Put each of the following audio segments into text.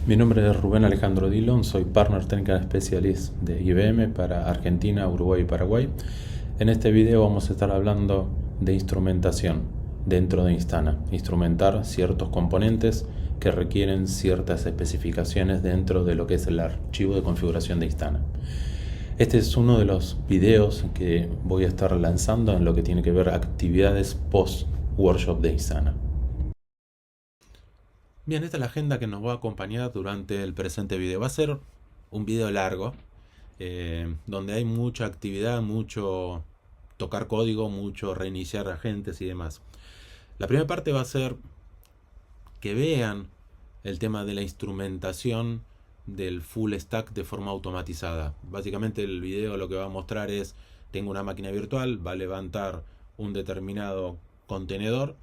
Mi nombre es Rubén Alejandro Dillon, soy Partner Technical Specialist de IBM para Argentina, Uruguay y Paraguay. En este video vamos a estar hablando de instrumentación dentro de Instana, instrumentar ciertos componentes que requieren ciertas especificaciones dentro de lo que es el archivo de configuración de Instana. Este es uno de los videos que voy a estar lanzando en lo que tiene que ver actividades post-workshop de Instana. Bien, esta es la agenda que nos va a acompañar durante el presente video. Va a ser un video largo, donde hay mucha actividad, mucho tocar código, mucho reiniciar agentes y demás. La primera parte va a ser que vean el tema de la instrumentación del full stack de forma automatizada. Básicamente el video lo que va a mostrar es, tengo una máquina virtual, va a levantar un determinado contenedor.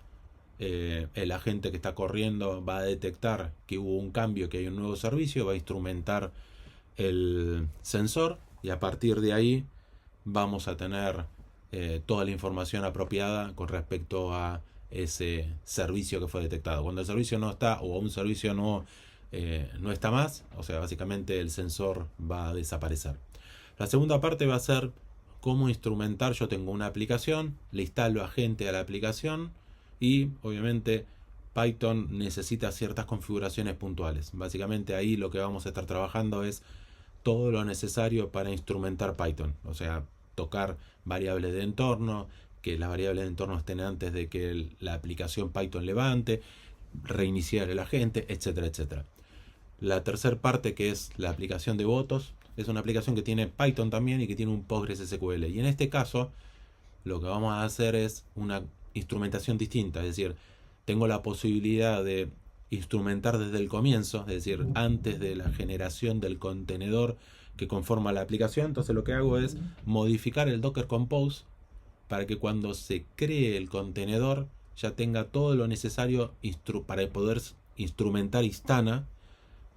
El agente que está corriendo va a detectar que hubo un cambio, que hay un nuevo servicio, va a instrumentar el sensor y a partir de ahí vamos a tener toda la información apropiada con respecto a ese servicio que fue detectado. Cuando el servicio no está o un servicio no está más, o sea, básicamente el sensor va a desaparecer. La segunda parte va a ser cómo instrumentar. Yo tengo una aplicación, le instalo agente a la aplicación y obviamente Python necesita ciertas configuraciones puntuales. Básicamente ahí lo que vamos a estar trabajando es todo lo necesario para instrumentar Python. O sea, tocar variables de entorno, que las variables de entorno estén antes de que la aplicación Python levante, reiniciar el agente, etcétera, etcétera. La tercera parte, que es la aplicación de votos, es una aplicación que tiene Python también y que tiene un PostgreSQL. Y en este caso, lo que vamos a hacer es una instrumentación distinta, es decir, tengo la posibilidad de instrumentar desde el comienzo, es decir, antes de la generación del contenedor que conforma la aplicación. Entonces lo que hago es modificar el Docker Compose para que cuando se cree el contenedor ya tenga todo lo necesario para poder instrumentar Instana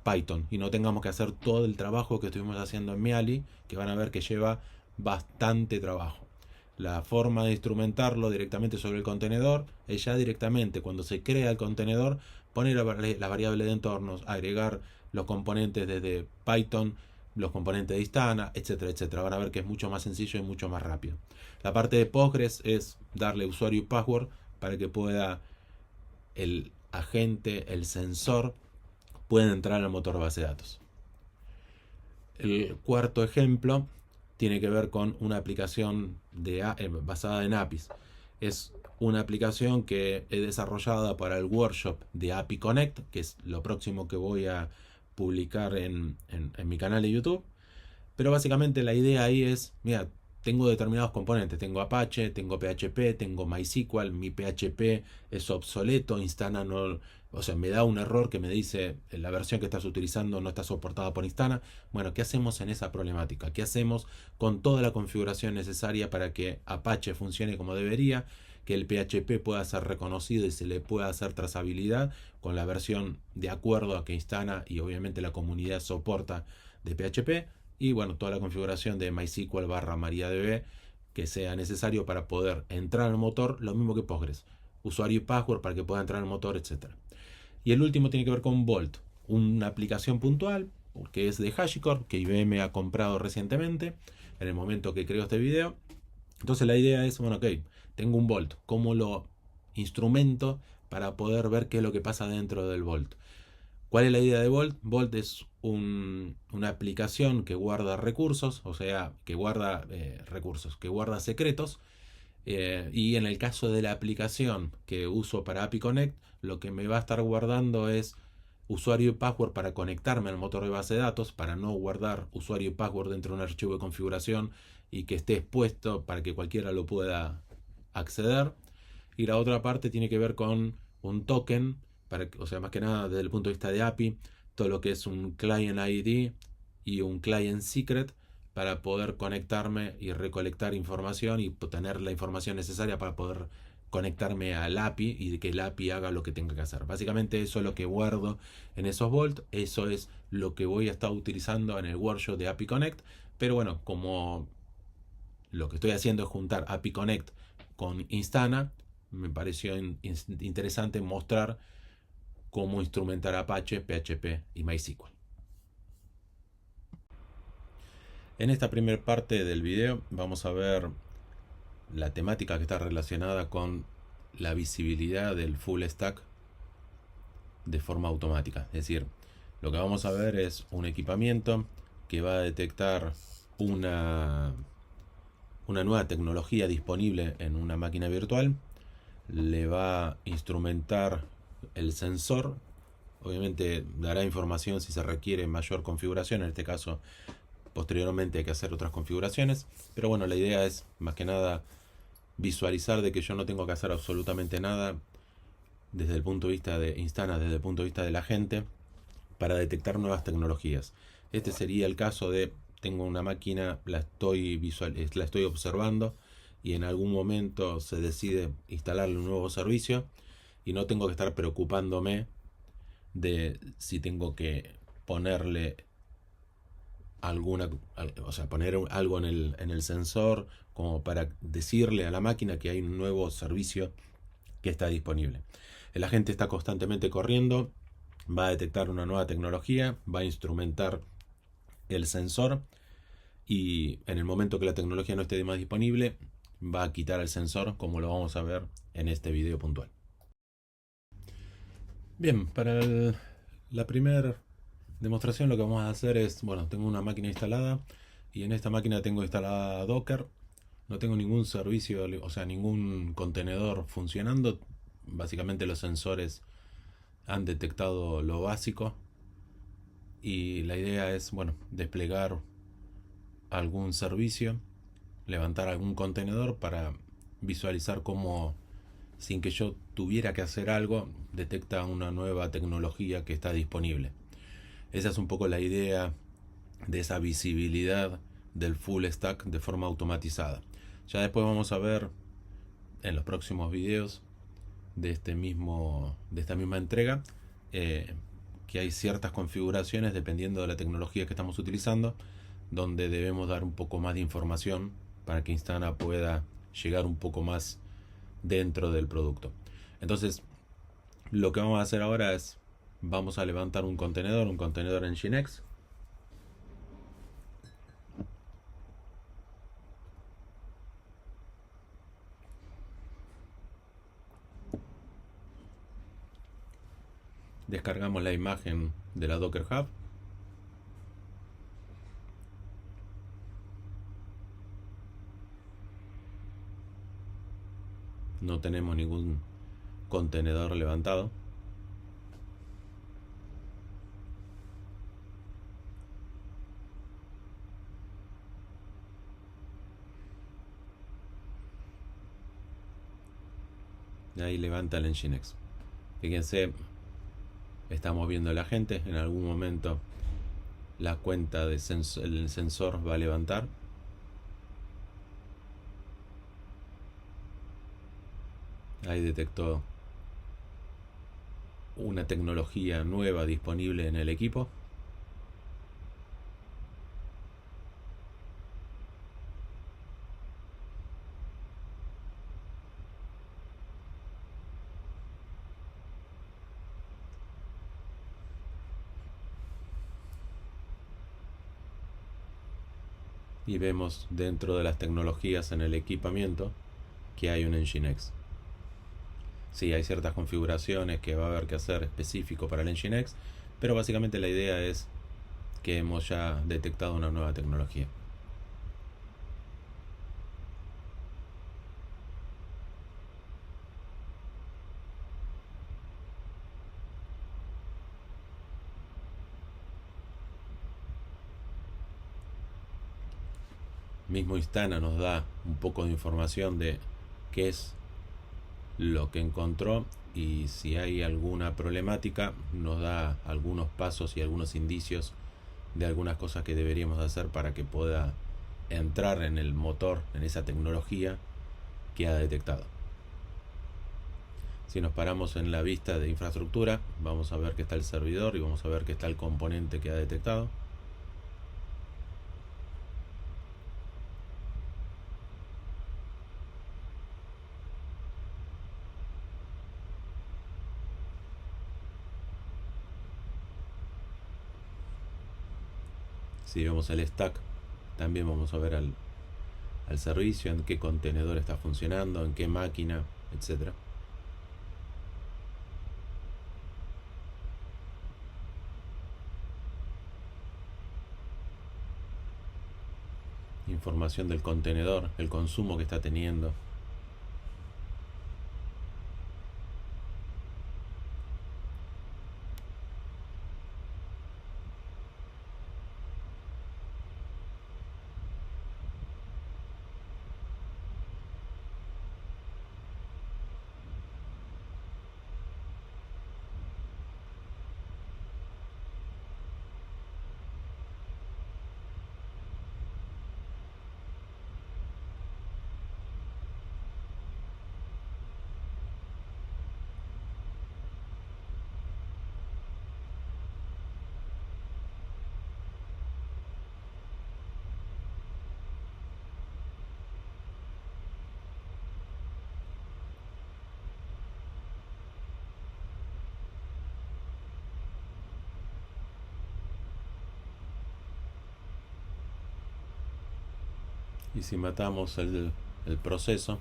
Python y no tengamos que hacer todo el trabajo que estuvimos haciendo en Meali, que van a ver que lleva bastante trabajo. La forma de instrumentarlo directamente sobre el contenedor es ya directamente cuando se crea el contenedor poner la variable de entornos, agregar los componentes desde Python, los componentes de Instana, etcétera, etcétera. Van a ver que es mucho más sencillo y mucho más rápido. La parte de Postgres es darle usuario y password para que pueda el agente, el sensor, pueda entrar al motor de base de datos. El cuarto ejemplo tiene que ver con una aplicación basada en APIs. Es una aplicación que he desarrollada para el workshop de API Connect, que es lo próximo que voy a publicar en mi canal de YouTube. Pero básicamente la idea ahí es, mira, tengo determinados componentes, tengo Apache, tengo PHP, tengo MySQL, mi PHP es obsoleto, Instana no, o sea, me da un error que me dice la versión que estás utilizando no está soportada por Instana. Bueno, ¿qué hacemos en esa problemática? ¿Qué hacemos con toda la configuración necesaria para que Apache funcione como debería? Que el PHP pueda ser reconocido y se le pueda hacer trazabilidad con la versión de acuerdo a que Instana y obviamente la comunidad soporta de PHP. Y bueno, toda la configuración de MySQL / MariaDB que sea necesario para poder entrar al motor, lo mismo que Postgres, usuario y password para que pueda entrar al motor, etc. Y el último tiene que ver con Volt, una aplicación puntual que es de HashiCorp, que IBM ha comprado recientemente, en el momento que creo este video. Entonces la idea es, bueno, ok, tengo un Volt, ¿cómo lo instrumento para poder ver qué es lo que pasa dentro del Volt? ¿Cuál es la idea de Volt? Volt es una aplicación que guarda recursos, o sea, que guarda recursos, que guarda secretos. Y en el caso de la aplicación que uso para API Connect, lo que me va a estar guardando es usuario y password para conectarme al motor de base de datos, para no guardar usuario y password dentro de un archivo de configuración y que esté expuesto para que cualquiera lo pueda acceder. Y la otra parte tiene que ver con un token, o sea, más que nada desde el punto de vista de API, todo lo que es un client ID y un client secret para poder conectarme y recolectar información y tener la información necesaria para poder conectarme al API y que el API haga lo que tenga que hacer. Básicamente eso es lo que guardo en esos Volt, eso es lo que voy a estar utilizando en el workshop de API Connect, pero bueno, como lo que estoy haciendo es juntar API Connect con Instana, me pareció interesante mostrar cómo instrumentar Apache, PHP y MySQL. En esta primera parte del video vamos a ver la temática que está relacionada con la visibilidad del full stack de forma automática. Es decir, lo que vamos a ver es un equipamiento que va a detectar una nueva tecnología disponible en una máquina virtual, le va a instrumentar el sensor, obviamente dará información si se requiere mayor configuración, en este caso posteriormente hay que hacer otras configuraciones, pero bueno, la idea es más que nada visualizar de que yo no tengo que hacer absolutamente nada desde el punto de vista de Instana, desde el punto de vista de la gente, para detectar nuevas tecnologías. Este sería el caso de, tengo una máquina, la estoy observando y en algún momento se decide instalarle un nuevo servicio y no tengo que estar preocupándome de si tengo que ponerle poner algo en el sensor como para decirle a la máquina que hay un nuevo servicio que está disponible. El agente está constantemente corriendo, va a detectar una nueva tecnología, va a instrumentar el sensor y en el momento que la tecnología no esté más disponible, va a quitar el sensor, como lo vamos a ver en este video puntual. Bien, para la primera demostración lo que vamos a hacer es, bueno, tengo una máquina instalada y en esta máquina tengo instalada Docker. No tengo ningún servicio, o sea, ningún contenedor funcionando. Básicamente los sensores han detectado lo básico y la idea es, bueno, desplegar algún servicio, levantar algún contenedor para visualizar cómo, sin que yo tuviera que hacer algo, detecta una nueva tecnología que está disponible. Esa es un poco la idea de esa visibilidad del full stack de forma automatizada. Ya después vamos a ver en los próximos videos de esta misma entrega que hay ciertas configuraciones dependiendo de la tecnología que estamos utilizando, donde debemos dar un poco más de información para que Instana pueda llegar un poco más dentro del producto. Entonces, lo que vamos a hacer ahora es, vamos a levantar un contenedor en Nginx. Descargamos la imagen de la Docker Hub. No tenemos ningún contenedor levantado. Y ahí levanta el Nginx. Fíjense, estamos viendo a la gente. En algún momento la cuenta de el sensor va a levantar. Ahí detectó una tecnología nueva disponible en el equipo. Y vemos dentro de las tecnologías en el equipamiento que hay un Nginx. Sí, hay ciertas configuraciones que va a haber que hacer específico para el Nginx, pero básicamente la idea es que hemos ya detectado una nueva tecnología. Mismo Instana nos da un poco de información de qué es lo que encontró y si hay alguna problemática nos da algunos pasos y algunos indicios de algunas cosas que deberíamos hacer para que pueda entrar en el motor, en esa tecnología que ha detectado. Si nos paramos en la vista de infraestructura, vamos a ver que está el servidor y vamos a ver que está el componente que ha detectado. Si vemos el stack, también vamos a ver al servicio, en qué contenedor está funcionando, en qué máquina, etcétera. Información del contenedor, el consumo que está teniendo. Y si matamos el proceso,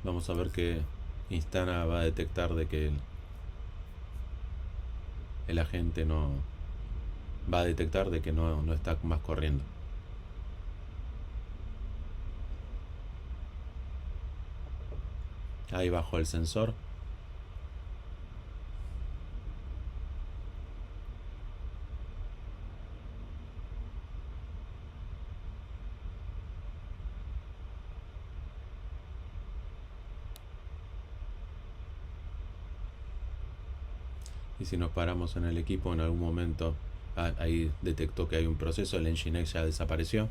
vamos a ver que Instana va a detectar de que el agente no va a detectar de que no está más corriendo. Ahí bajo el sensor. Y si nos paramos en el equipo en algún momento, ahí detectó que hay un proceso, el Nginx ya desapareció.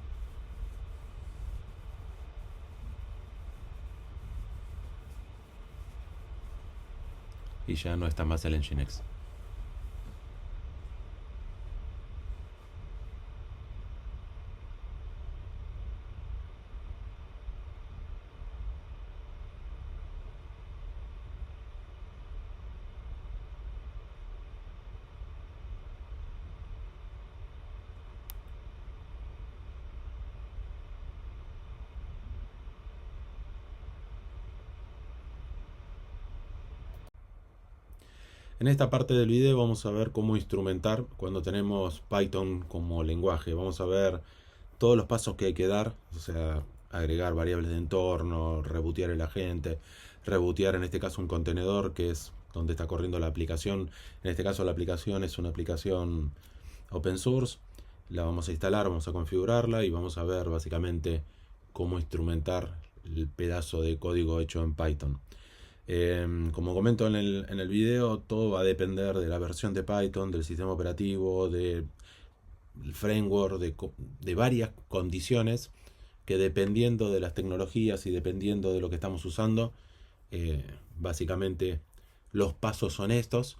Y ya no está más el Nginx. En esta parte del video vamos a ver cómo instrumentar cuando tenemos Python como lenguaje. Vamos a ver todos los pasos que hay que dar, o sea, agregar variables de entorno, rebootear el agente, rebootear en este caso un contenedor que es donde está corriendo la aplicación. En este caso la aplicación es una aplicación open source. La vamos a instalar, vamos a configurarla y vamos a ver básicamente cómo instrumentar el pedazo de código hecho en Python. Como comento en el video, todo va a depender de la versión de Python, del sistema operativo, del framework, de varias condiciones que dependiendo de las tecnologías y dependiendo de lo que estamos usando, básicamente los pasos son estos,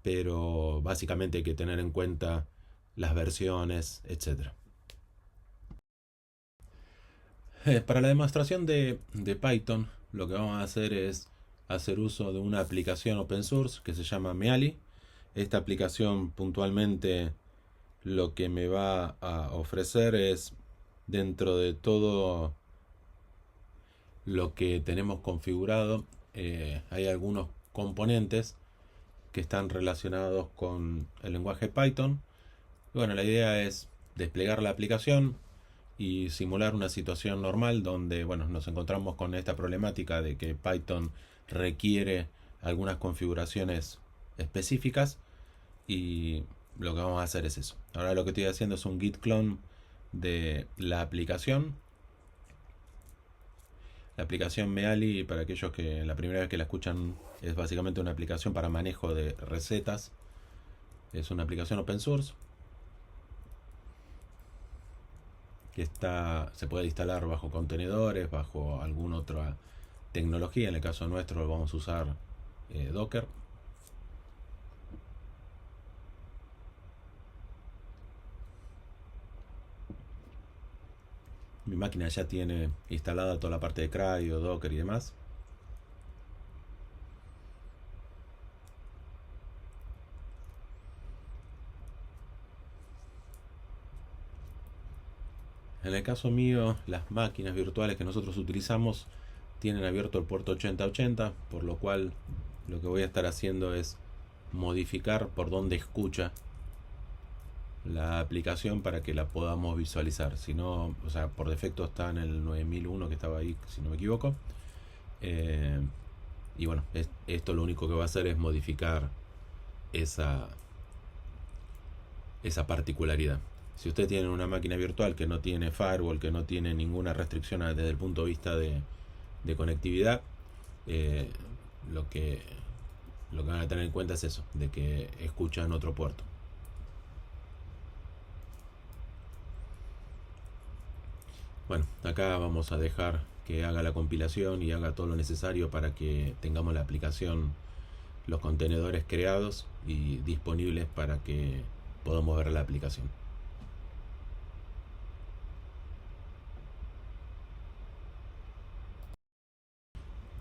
pero básicamente hay que tener en cuenta las versiones, etcétera. Para la demostración de Python, lo que vamos a hacer es hacer uso de una aplicación open source que se llama Meali. Esta aplicación puntualmente lo que me va a ofrecer es, dentro de todo lo que tenemos configurado, hay algunos componentes que están relacionados con el lenguaje Python. Y bueno, la idea es desplegar la aplicación y simular una situación normal donde, bueno, nos encontramos con esta problemática de que Python requiere algunas configuraciones específicas y lo que vamos a hacer es eso. Ahora lo que estoy haciendo es un git clone de la aplicación. La aplicación Meali, para aquellos que la primera vez que la escuchan, es básicamente una aplicación para manejo de recetas. Es una aplicación open source que se puede instalar bajo contenedores, bajo alguna otra tecnología. En el caso nuestro vamos a usar Docker. Mi máquina ya tiene instalada toda la parte de CRI-O, Docker y demás. En el caso mío, las máquinas virtuales que nosotros utilizamos tienen abierto el puerto 8080, por lo cual lo que voy a estar haciendo es modificar por donde escucha la aplicación para que la podamos visualizar. Si no, o sea, por defecto está en el 9001 que estaba ahí, si no me equivoco. Eh, y bueno, esto lo único que va a hacer es modificar esa, esa particularidad. Si usted tiene una máquina virtual que no tiene firewall, que no tiene ninguna restricción desde el punto de vista de conectividad, eh, lo que lo que van a tener en cuenta es eso, de que escuchan otro puerto. Bueno, acá vamos a dejar que haga la compilación y haga todo lo necesario para que tengamos la aplicación, los contenedores creados y disponibles para que podamos ver la aplicación.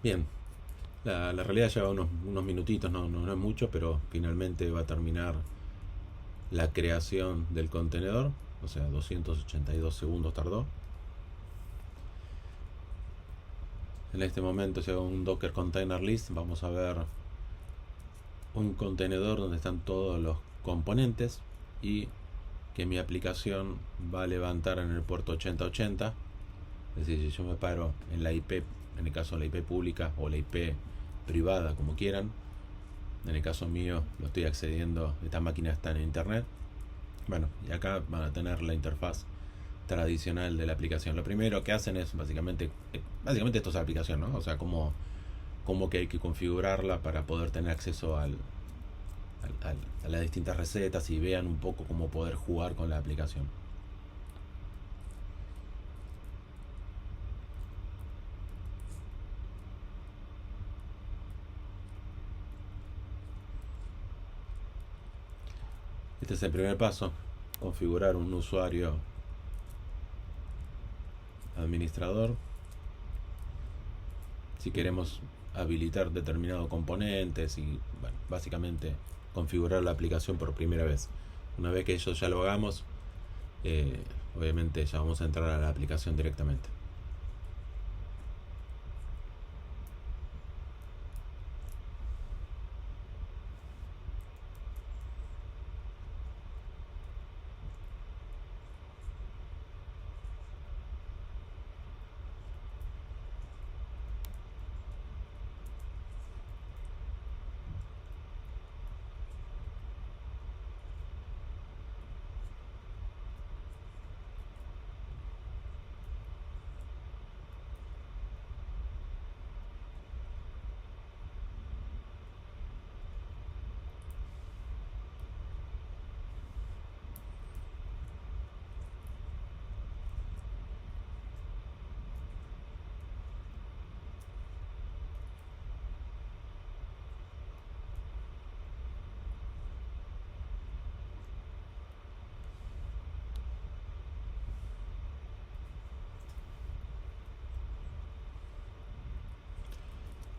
Bien, la realidad lleva unos minutitos, no es mucho, pero finalmente va a terminar la creación del contenedor, o sea, 282 segundos tardó. En este momento, si hago un Docker Container List, vamos a ver un contenedor donde están todos los componentes y que mi aplicación va a levantar en el puerto 8080. Es decir, si yo me paro en la IP, en el caso de la IP pública o la IP privada, como quieran, en el caso mío lo estoy accediendo, estas máquinas están en internet. Bueno, y acá van a tener la interfaz tradicional de la aplicación. Lo primero que hacen es básicamente esto es la aplicación, ¿no? O sea, cómo que hay que configurarla para poder tener acceso a las distintas recetas y vean un poco cómo poder jugar con la aplicación. Este es el primer paso, configurar un usuario administrador. Si queremos habilitar determinados componentes y bueno, básicamente configurar la aplicación por primera vez. Una vez que eso ya lo hagamos, obviamente ya vamos a entrar a la aplicación directamente.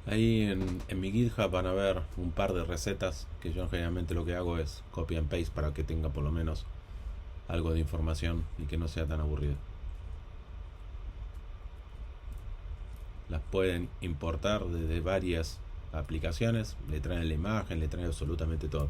Ahí en mi GitHub van a ver un par de recetas que yo generalmente lo que hago es copy and paste para que tenga por lo menos algo de información y que no sea tan aburrido. Las pueden importar desde varias aplicaciones, le traen la imagen, le traen absolutamente todo.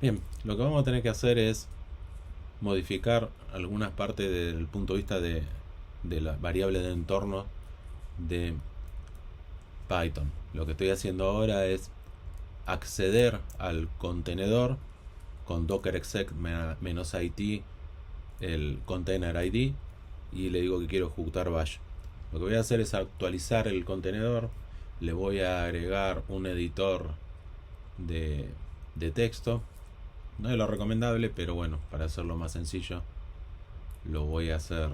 Bien, lo que vamos a tener que hacer es modificar algunas partes del punto de vista de la variable de entorno de Python. Lo que estoy haciendo ahora es acceder al contenedor con docker exec -it el container ID y le digo que quiero ejecutar bash. Lo que voy a hacer es actualizar el contenedor, le voy a agregar un editor de texto. No es lo recomendable, pero bueno, para hacerlo más sencillo lo voy a hacer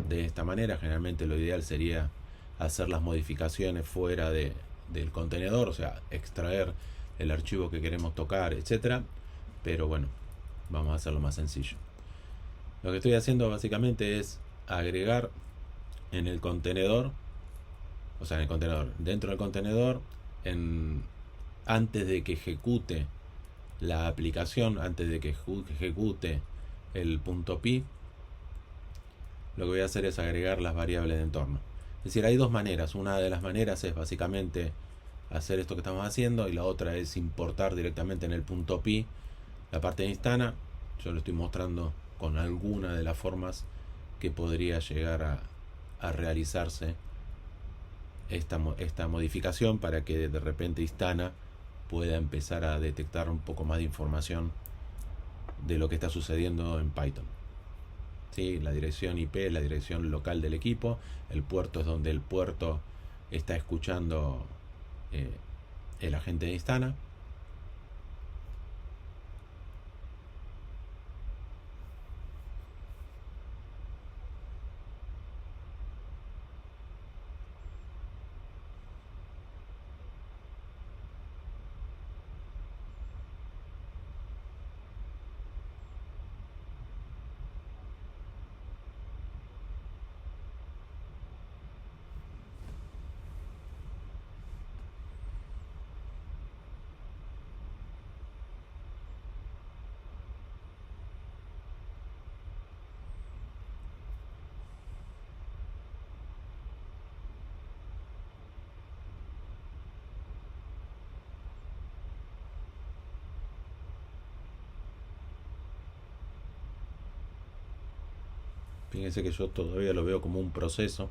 de esta manera. Generalmente lo ideal sería hacer las modificaciones fuera del contenedor, o sea, extraer el archivo que queremos tocar, etcétera. Pero bueno, vamos a hacerlo más sencillo. Lo que estoy haciendo básicamente es agregar en el contenedor, o sea, en el contenedor, dentro del contenedor, antes de que ejecute la aplicación, antes de que ejecute el .py, lo que voy a hacer es agregar las variables de entorno. Es decir, hay dos maneras. Una de las maneras es básicamente hacer esto que estamos haciendo, y la otra es importar directamente en el .py la parte de Instana. Yo lo estoy mostrando con alguna de las formas que podría llegar a realizarse esta modificación, para que de repente Instana pueda empezar a detectar un poco más de información de lo que está sucediendo en Python. ¿Sí? La dirección IP es la dirección local del equipo, el puerto es donde el puerto está escuchando el agente de Instana. Fíjense que yo todavía lo veo como un proceso,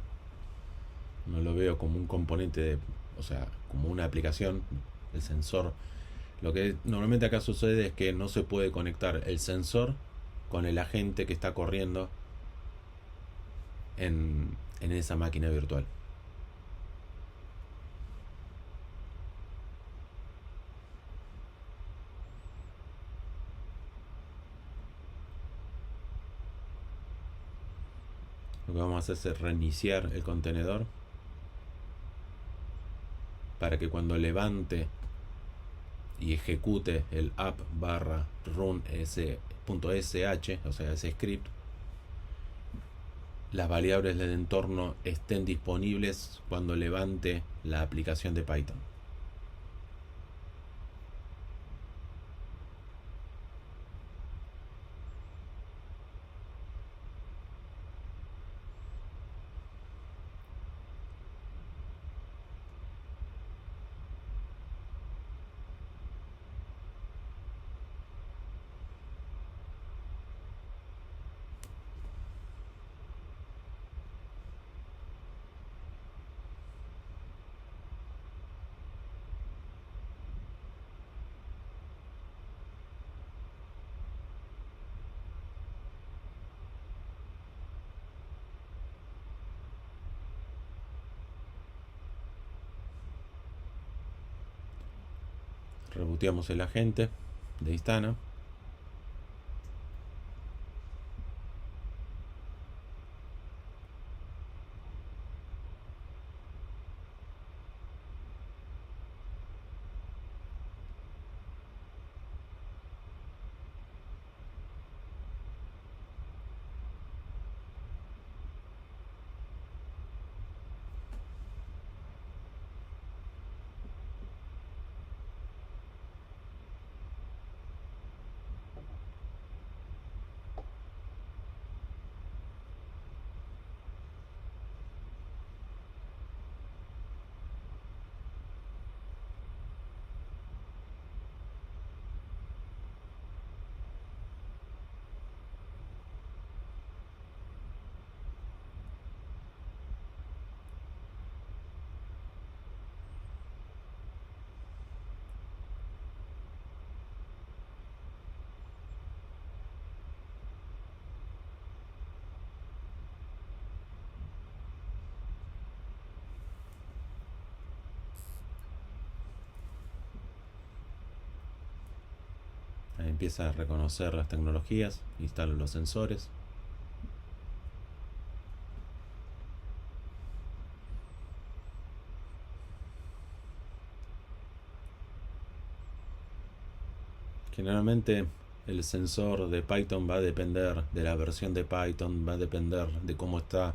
no lo veo como un componente o sea, como una aplicación, el sensor. Lo que normalmente acá sucede es que no se puede conectar el sensor con el agente que está corriendo en esa máquina virtual. Lo que vamos a hacer es reiniciar el contenedor para que cuando levante y ejecute el app barra run .sh, o sea, ese script, las variables del entorno estén disponibles cuando levante la aplicación de Python. Rebooteamos el agente de Instana. Ahí empieza a reconocer las tecnologías, instala los sensores. Generalmente el sensor de Python va a depender de la versión de Python, va a depender de cómo está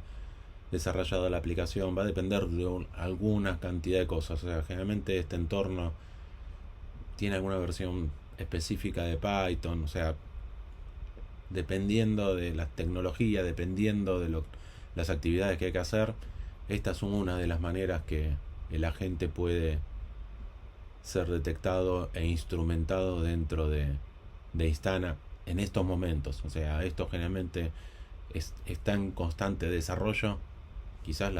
desarrollada la aplicación, va a depender de alguna cantidad de cosas. O sea, generalmente este entorno tiene alguna versión específica de Python, o sea, dependiendo de la tecnología, dependiendo de las actividades que hay que hacer, estas son una de las maneras que el agente puede ser detectado e instrumentado dentro de Istana en estos momentos. O sea, esto generalmente está en constante desarrollo. Quizás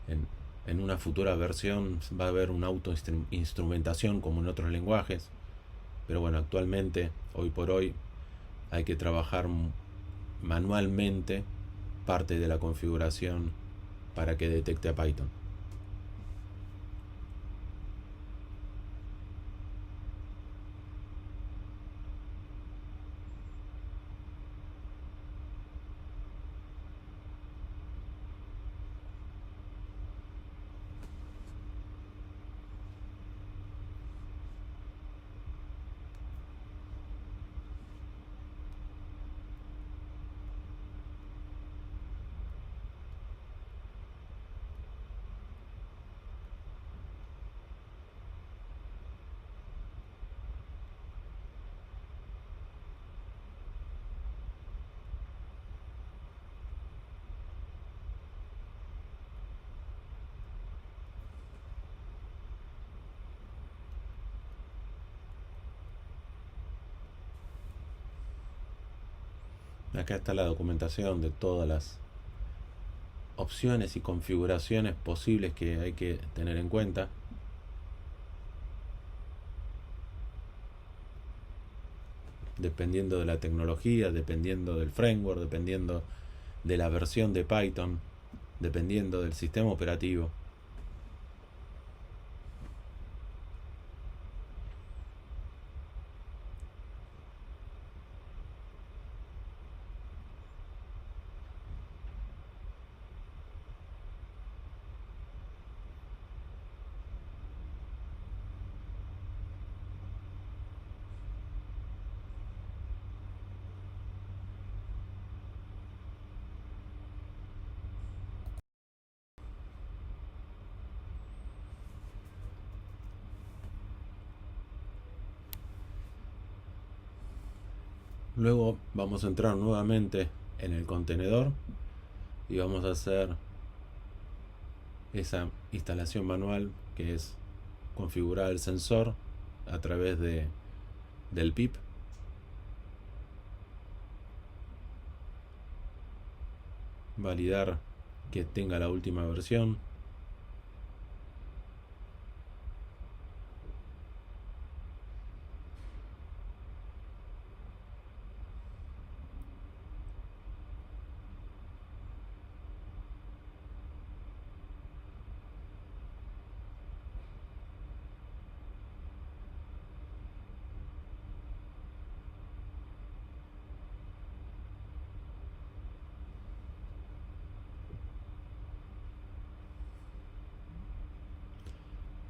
en, en una futura versión va a haber una auto-instrumentación como en otros lenguajes. Pero bueno, actualmente, hoy por hoy, hay que trabajar manualmente parte de la configuración para que detecte a Python. Acá está la documentación de todas las opciones y configuraciones posibles que hay que tener en cuenta. Dependiendo de la tecnología, dependiendo del framework, dependiendo de la versión de Python, dependiendo del sistema operativo. Luego vamos a entrar nuevamente en el contenedor y vamos a hacer esa instalación manual que es configurar el sensor a través del pip. Validar que tenga la última versión.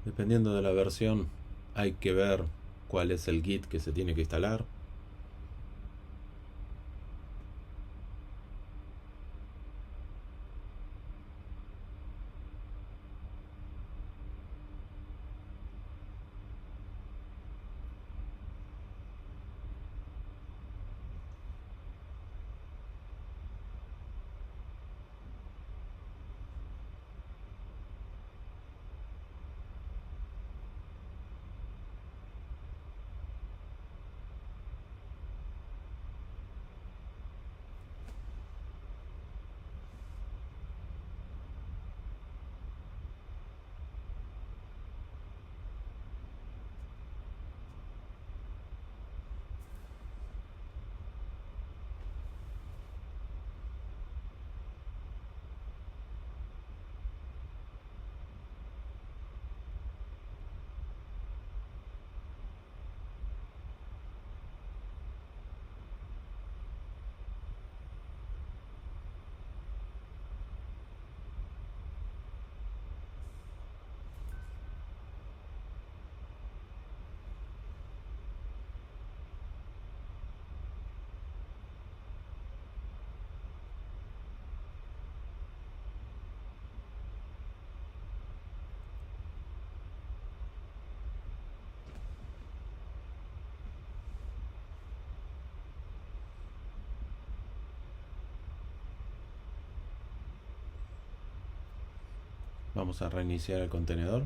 Dependiendo de la versión, hay que ver cuál es el Git que se tiene que instalar. Vamos a reiniciar el contenedor.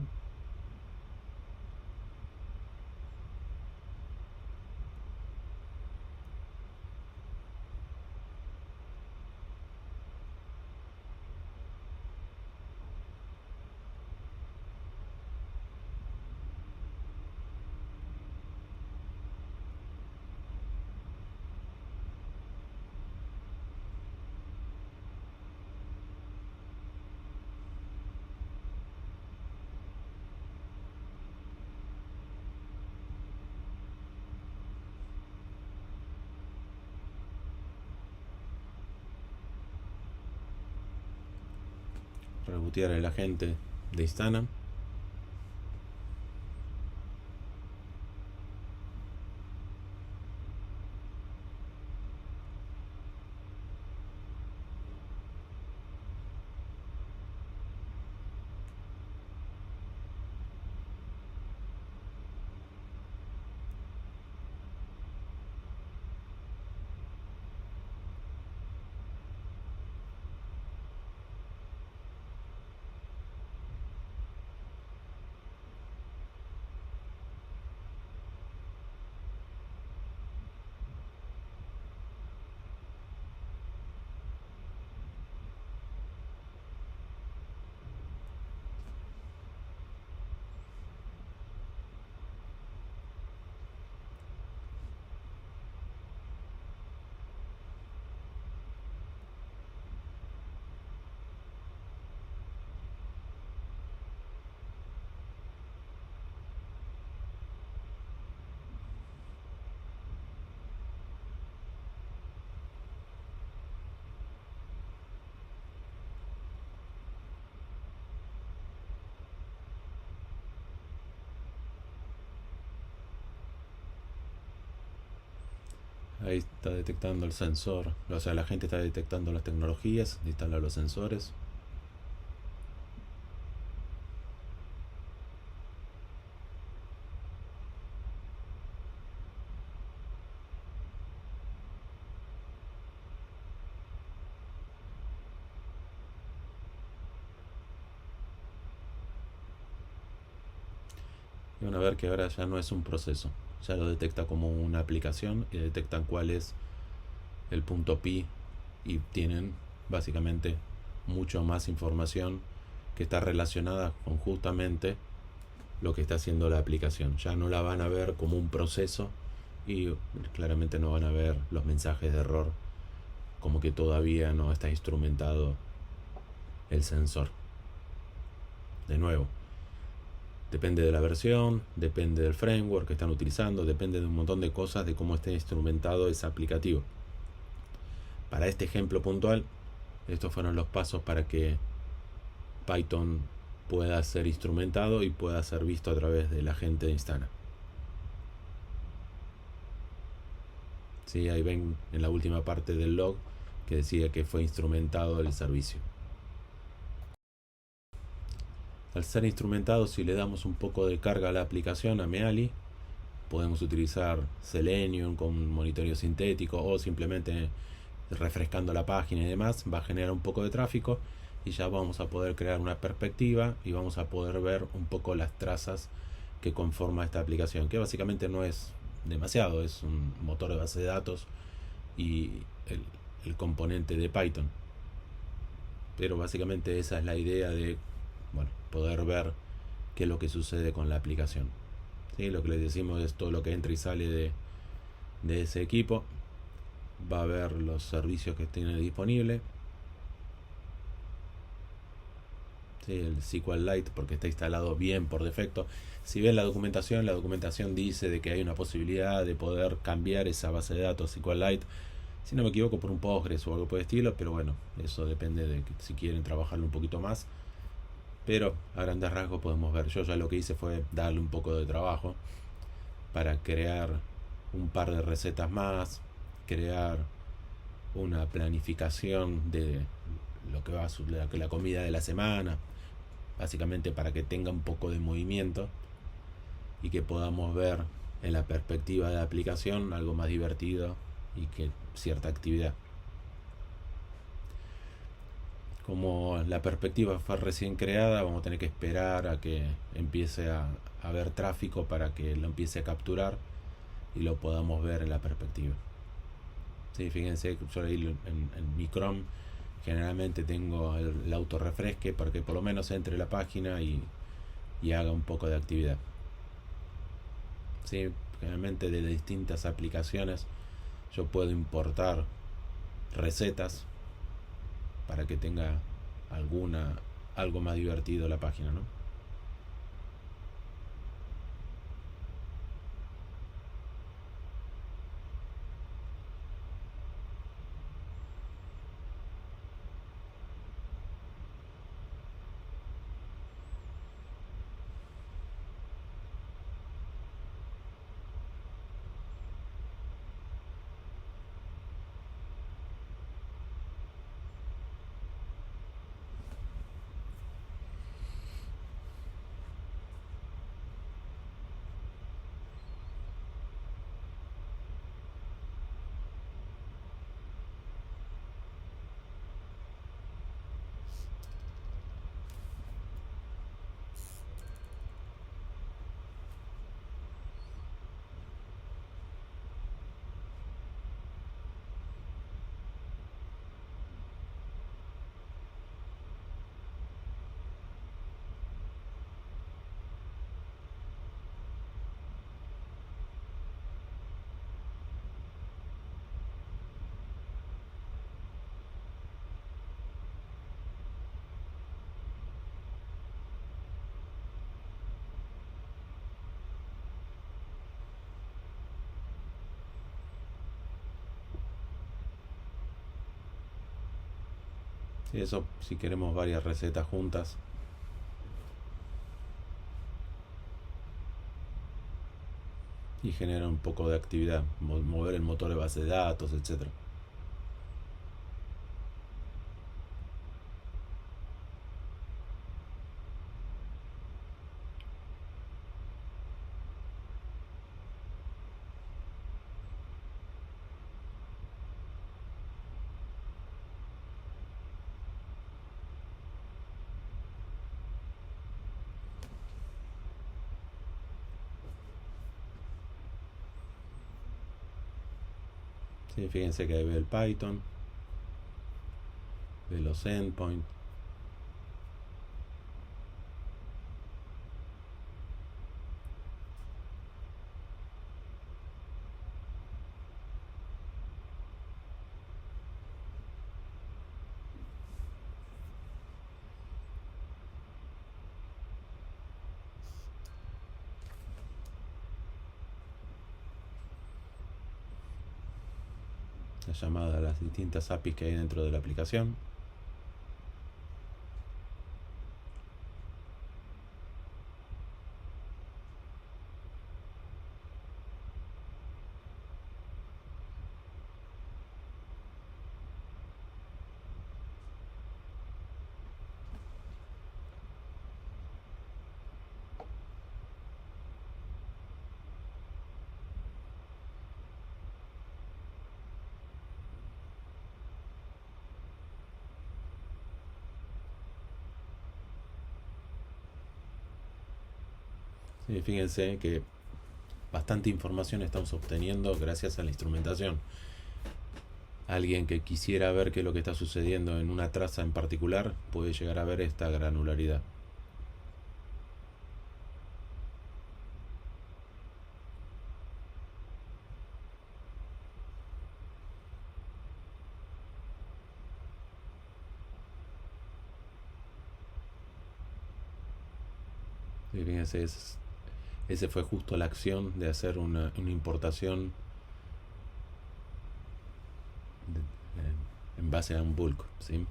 Rebotear el agente de Instana. Ahí está detectando el sensor. O sea, la gente está detectando las tecnologías, instala los sensores. Y van a ver que ahora ya no es un proceso. Ya lo detecta como una aplicación y detectan cuál es el punto pi y tienen básicamente mucho más información que está relacionada con justamente lo que está haciendo la aplicación. Ya no la van a ver como un proceso y claramente no van a ver los mensajes de error como que todavía no está instrumentado el sensor. De nuevo, depende de la versión, depende del framework que están utilizando, depende de un montón de cosas de cómo esté instrumentado ese aplicativo. Para este ejemplo puntual, estos fueron los pasos para que Python pueda ser instrumentado y pueda ser visto a través del agente de Instana. ¿Sí? Ahí ven en la última parte del log que decía que fue instrumentado el servicio. Al ser instrumentado, si le damos un poco de carga a la aplicación, a Meali, podemos utilizar Selenium con monitoreo sintético o simplemente refrescando la página y demás, va a generar un poco de tráfico y ya vamos a poder crear una perspectiva y vamos a poder ver un poco las trazas que conforma esta aplicación, que básicamente no es demasiado, es un motor de base de datos y el componente de Python. Pero básicamente esa es la idea de, bueno, poder ver qué es lo que sucede con la aplicación. ¿Sí? Lo que les decimos es todo lo que entra y sale de ese equipo. Va a ver los servicios que tiene disponible. ¿Sí? El SQLite porque está instalado bien por defecto. Si ven la documentación dice de que hay una posibilidad de poder cambiar esa base de datos SQLite, si no me equivoco, por un Postgres o algo por el estilo, pero bueno, eso depende de que si quieren trabajarlo un poquito más. Pero a grandes rasgos podemos ver, yo ya lo que hice fue darle un poco de trabajo para crear un par de recetas más, crear una planificación de lo que va a la comida de la semana, básicamente para que tenga un poco de movimiento y que podamos ver en la perspectiva de la aplicación algo más divertido y que cierta actividad. Como la perspectiva fue recién creada, vamos a tener que esperar a que empiece a haber tráfico para que lo empiece a capturar y lo podamos ver en la perspectiva. Sí, fíjense, yo ahí en mi Chrome generalmente tengo el autorrefresque para que por lo menos entre la página y haga un poco de actividad. Sí, generalmente de distintas aplicaciones yo puedo importar recetas para que tenga alguna algo más divertido la página, ¿no? Sí, eso si queremos varias recetas juntas. Y genera un poco de actividad, mover el motor de base de datos, etcétera. Sí, fíjense que ahí ve el Python, ve los endpoints. La llamada a las distintas APIs que hay dentro de la aplicación. Sí, fíjense que bastante información estamos obteniendo gracias a la instrumentación. Alguien que quisiera ver qué es lo que está sucediendo en una traza en particular puede llegar a ver esta granularidad. Sí, fíjense, ese fue justo la acción de hacer una importación en base a un bulk, ¿sí?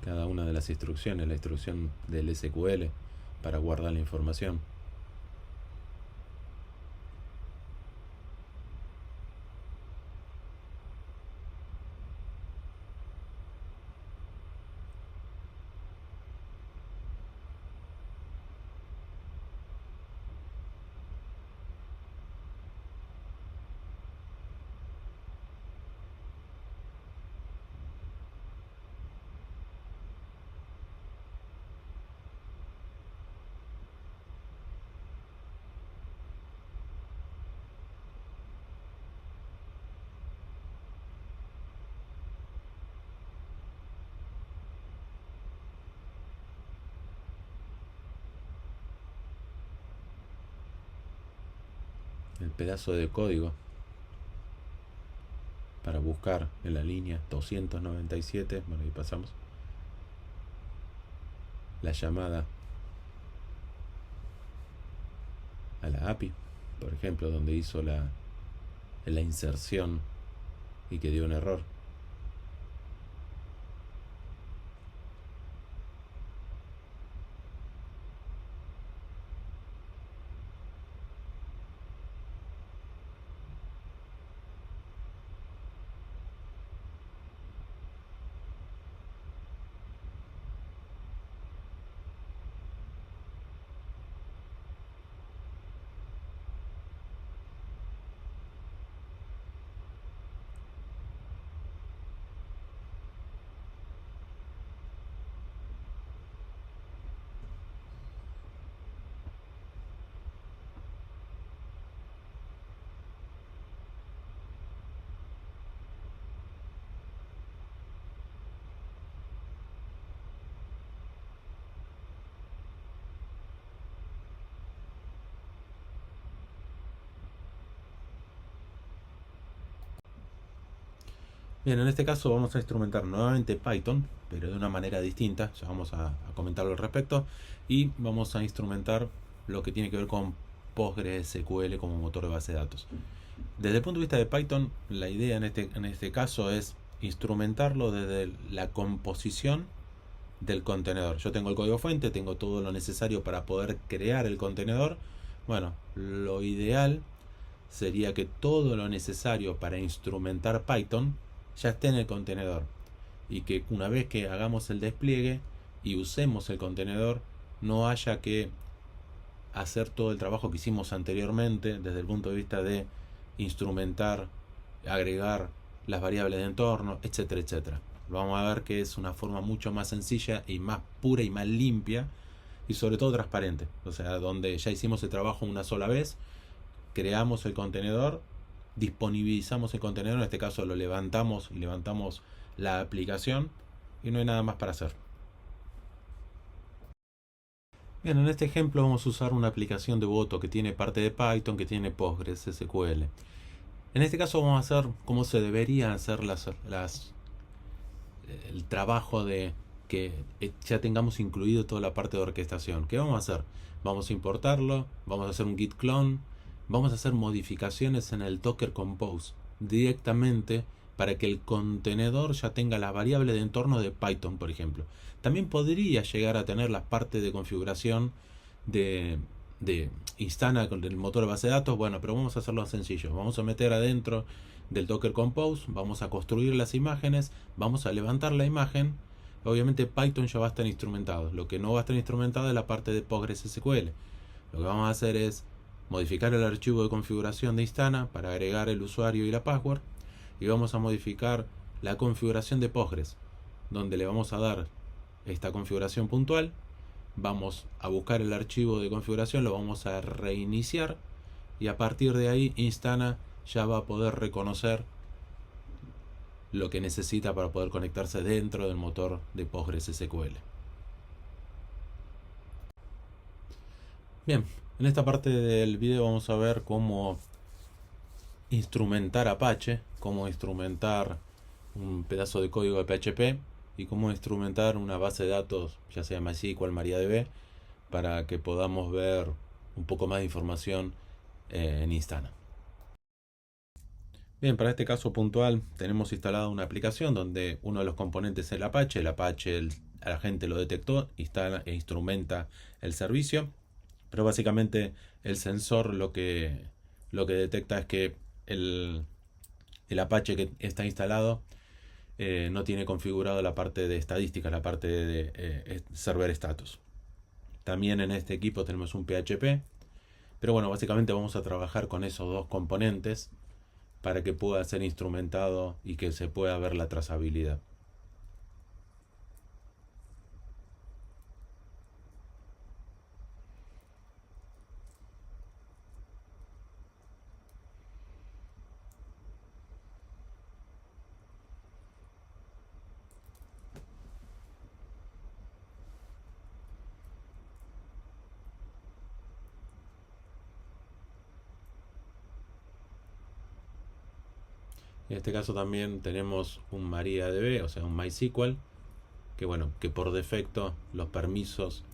Cada una de las instrucciones, la instrucción del SQL para guardar la información. el pedazo de código para buscar en la línea 297. Bueno, ahí pasamos la llamada a la API, por ejemplo, donde hizo la inserción y que dio un error. Bien, en este caso vamos a instrumentar nuevamente Python, pero de una manera distinta. Ya vamos a comentarlo al respecto. Y vamos a instrumentar lo que tiene que ver con PostgreSQL como motor de base de datos. Desde el punto de vista de Python, la idea en este caso es instrumentarlo desde la composición del contenedor. Yo tengo el código fuente, tengo todo lo necesario para poder crear el contenedor. Bueno, lo ideal sería que todo lo necesario para instrumentar Python ya esté en el contenedor, y que una vez que hagamos el despliegue y usemos el contenedor, no haya que hacer todo el trabajo que hicimos anteriormente desde el punto de vista de instrumentar, agregar las variables de entorno, etcétera, etcétera. Vamos a ver que es una forma mucho más sencilla y más pura y más limpia, y sobre todo transparente. O sea, donde ya hicimos el trabajo una sola vez, creamos el contenedor, disponibilizamos el contenedor, en este caso lo levantamos y levantamos la aplicación, y no hay nada más para hacer. Bien, en este ejemplo vamos a usar una aplicación de voto que tiene parte de Python, que tiene PostgreSQL. En este caso vamos a hacer cómo se deberían hacer el trabajo de que ya tengamos incluido toda la parte de orquestación. ¿Qué vamos a hacer? Vamos a importarlo, vamos a hacer un git clone, vamos a hacer modificaciones en el Docker Compose directamente para que el contenedor ya tenga la variable de entorno de Python, por ejemplo. También podría llegar a tener la parte de configuración de Instana con el motor de base de datos. Bueno, pero vamos a hacerlo sencillo. Vamos a meter adentro del Docker Compose, vamos a construir las imágenes, vamos a levantar la imagen. Obviamente Python ya va a estar instrumentado. Lo que no va a estar instrumentado es la parte de PostgreSQL. Lo que vamos a hacer es modificar el archivo de configuración de Instana para agregar el usuario y la password, y vamos a modificar la configuración de Postgres, donde le vamos a dar esta configuración puntual. Vamos a buscar el archivo de configuración, lo vamos a reiniciar, y a partir de ahí Instana ya va a poder reconocer lo que necesita para poder conectarse dentro del motor de PostgreSQL. Bien, en esta parte del video vamos a ver cómo instrumentar Apache, cómo instrumentar un pedazo de código de PHP y cómo instrumentar una base de datos, ya sea MySQL, MariaDB, para que podamos ver un poco más de información en Instana. Bien, para este caso puntual tenemos instalada una aplicación donde uno de los componentes es el Apache. El Apache, la gente lo detectó, instala e instrumenta el servicio, pero básicamente el sensor lo que detecta es que el Apache que está instalado no tiene configurado la parte de estadísticas, la parte de server status. También en este equipo tenemos un PHP, pero bueno, básicamente vamos a trabajar con esos dos componentes para que pueda ser instrumentado y que se pueda ver la trazabilidad. En este caso también tenemos un MariaDB, o sea un MySQL, que bueno, que por defecto los permisos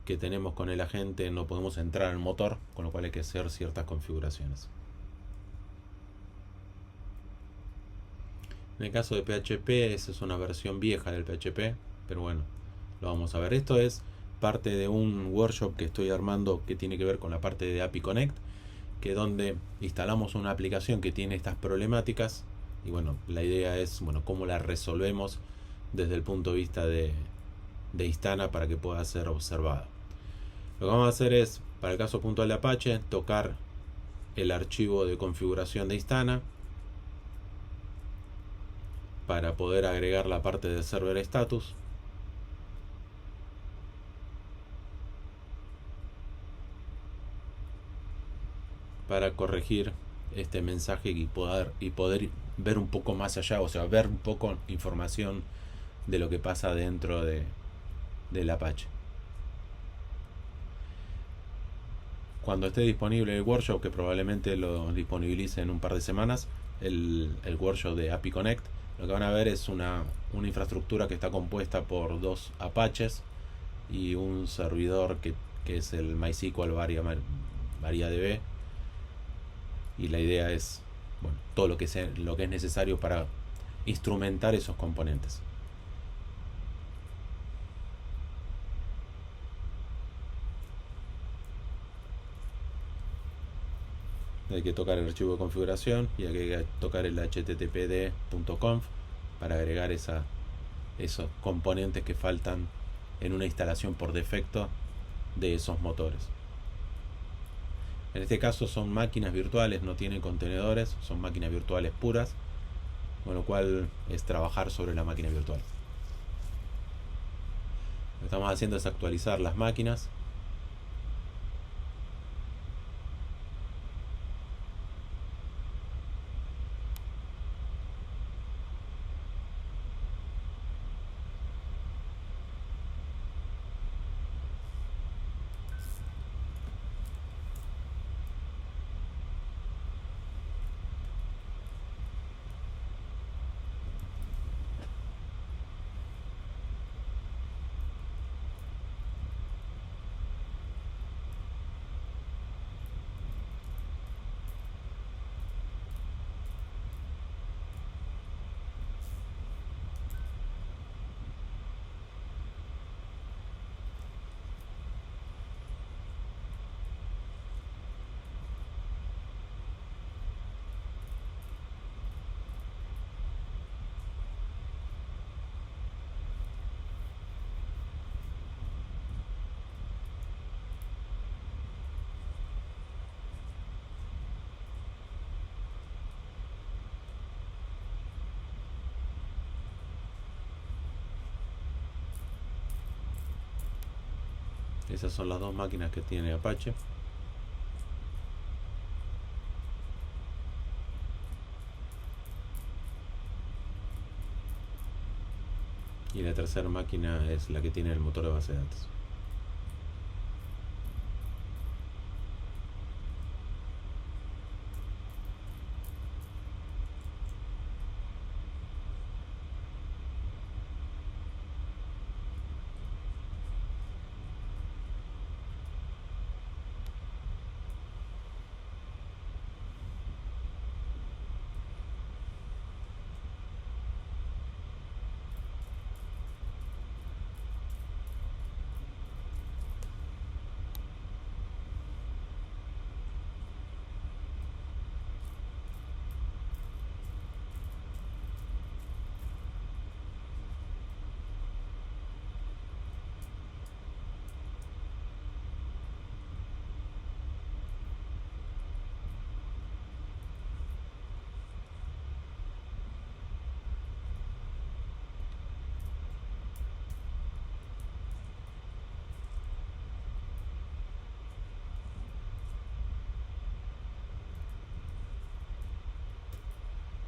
que tenemos con el agente no podemos entrar al motor, con lo cual hay que hacer ciertas configuraciones. En el caso de PHP, esa es una versión vieja del PHP, pero bueno, lo vamos a ver. Esto es parte de un workshop que estoy armando que tiene que ver con la parte de API Connect, que es donde instalamos una aplicación que tiene estas problemáticas y bueno, la idea es, bueno, cómo la resolvemos desde el punto de vista de Instana para que pueda ser observada. Lo que vamos a hacer es, para el caso puntual de Apache, tocar el archivo de configuración de Instana para poder agregar la parte de server status. Para corregir este mensaje y poder ver un poco más allá, o sea, ver un poco información de lo que pasa dentro del Apache. Cuando esté disponible el workshop, que probablemente lo disponibilice en un par de semanas, el workshop de API Connect, lo que van a ver es una infraestructura que está compuesta por dos Apaches y un servidor que es el MySQL MariaDB, y la idea es, bueno, todo lo que es necesario para instrumentar esos componentes. Hay que tocar el archivo de configuración y hay que tocar el httpd.conf para agregar esos componentes que faltan en una instalación por defecto de esos motores. En este caso son máquinas virtuales, no tienen contenedores, son máquinas virtuales puras, con lo cual es trabajar sobre la máquina virtual. Lo que estamos haciendo es actualizar las máquinas. Esas son las dos máquinas que tiene Apache. Y la tercera máquina es la que tiene el motor de base de datos.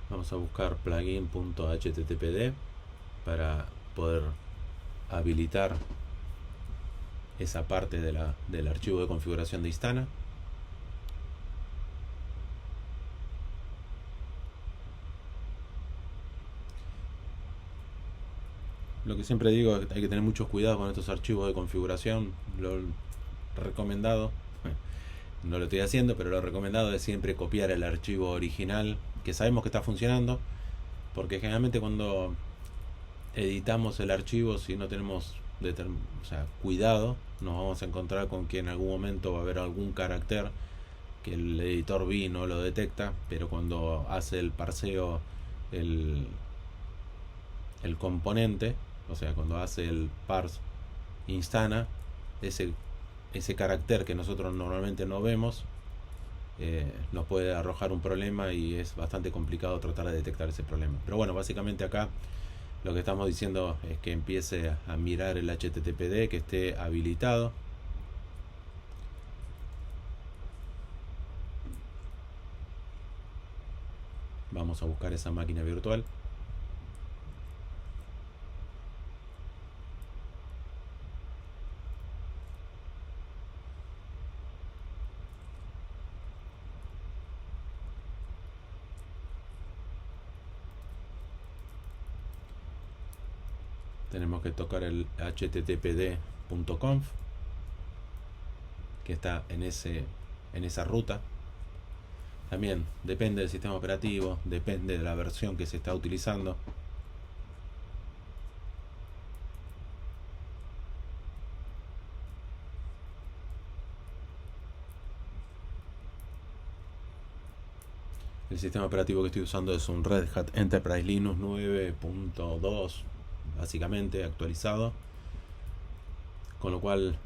Vamos a buscar plugin.httpd para poder habilitar esa parte del archivo de configuración de Instana. Lo que siempre digo es que hay que tener mucho cuidado con estos archivos de configuración. Lo recomendado, no lo estoy haciendo, pero lo recomendado es siempre copiar el archivo original que sabemos que está funcionando, porque generalmente cuando editamos el archivo, si no tenemos cuidado, nos vamos a encontrar con que en algún momento va a haber algún carácter que el editor V no lo detecta, pero cuando hace el parseo el, el componente, o sea, cuando hace el parse instana, ese, ese carácter que nosotros normalmente no vemos, nos puede arrojar un problema y es bastante complicado tratar de detectar ese problema. Pero bueno, básicamente acá lo que estamos diciendo es que empiece a mirar el HTTPD, que esté habilitado. Vamos a buscar esa máquina virtual. Tenemos que tocar el httpd.conf, que está en esa ruta. También depende del sistema operativo, depende de la versión que se está utilizando. El sistema operativo que estoy usando es un Red Hat Enterprise Linux 9.2, básicamente actualizado. Con lo cual,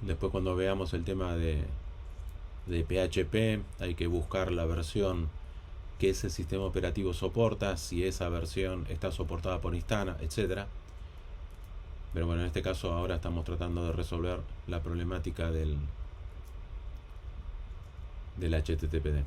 después cuando veamos el tema de PHP, hay que buscar la versión que ese sistema operativo soporta, si esa versión está soportada por Instana, etcétera. Pero bueno, en este caso ahora estamos tratando de resolver la problemática del HTTPD.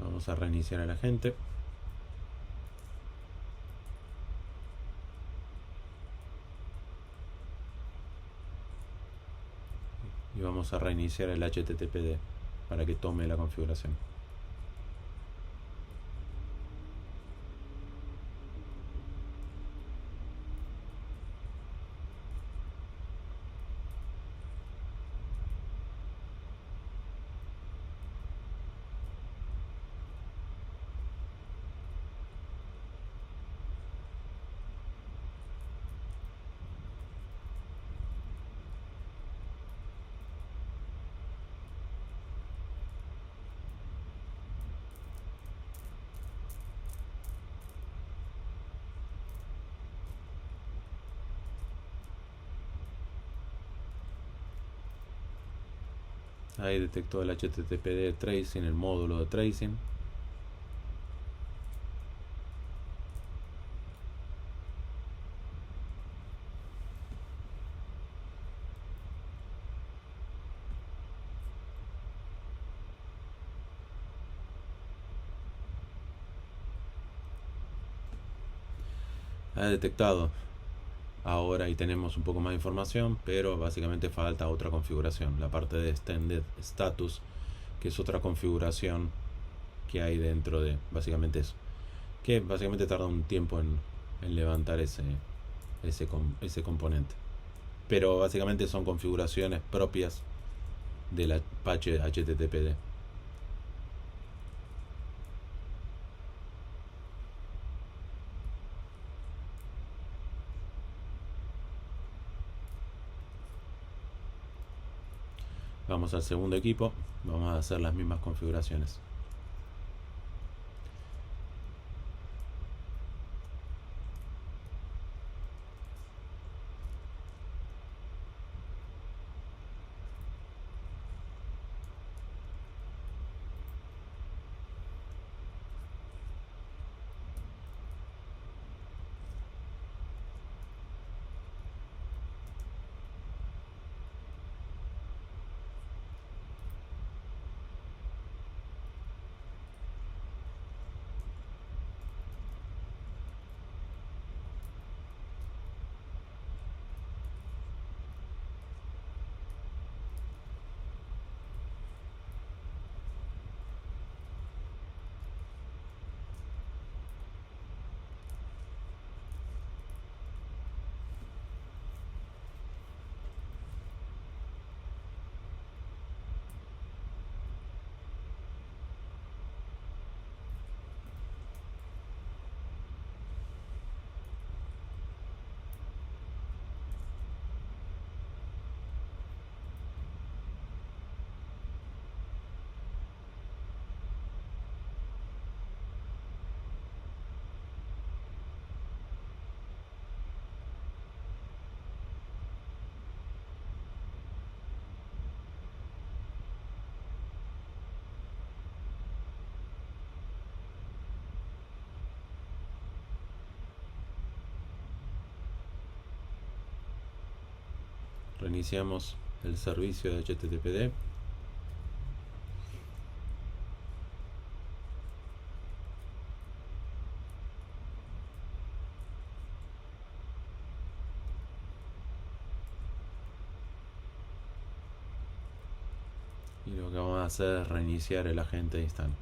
Vamos a reiniciar a la gente. Y vamos a reiniciar el HTTPD para que tome la configuración. Ahí detectó el HTTPD tracing, el módulo de tracing. ha detectado ahora y tenemos un poco más de información, pero básicamente falta otra configuración, la parte de Extended Status, que es otra configuración que hay dentro de básicamente eso, que básicamente tarda un tiempo en levantar ese componente. Pero básicamente son configuraciones propias del Apache HTTPD. Vamos al segundo equipo, vamos a hacer las mismas configuraciones. Reiniciamos el servicio de HTTPD. Y lo que vamos a hacer es reiniciar el agente de instancia.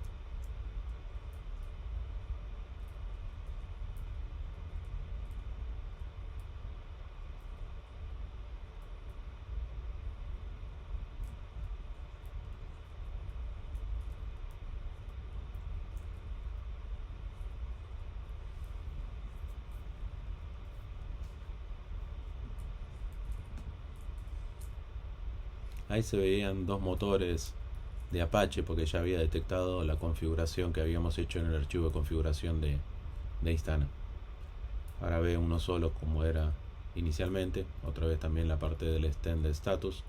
Ahí se veían dos motores de Apache porque ya había detectado la configuración que habíamos hecho en el archivo de configuración de Instana. Ahora ve uno solo como era inicialmente. Otra vez también la parte del Extended Status.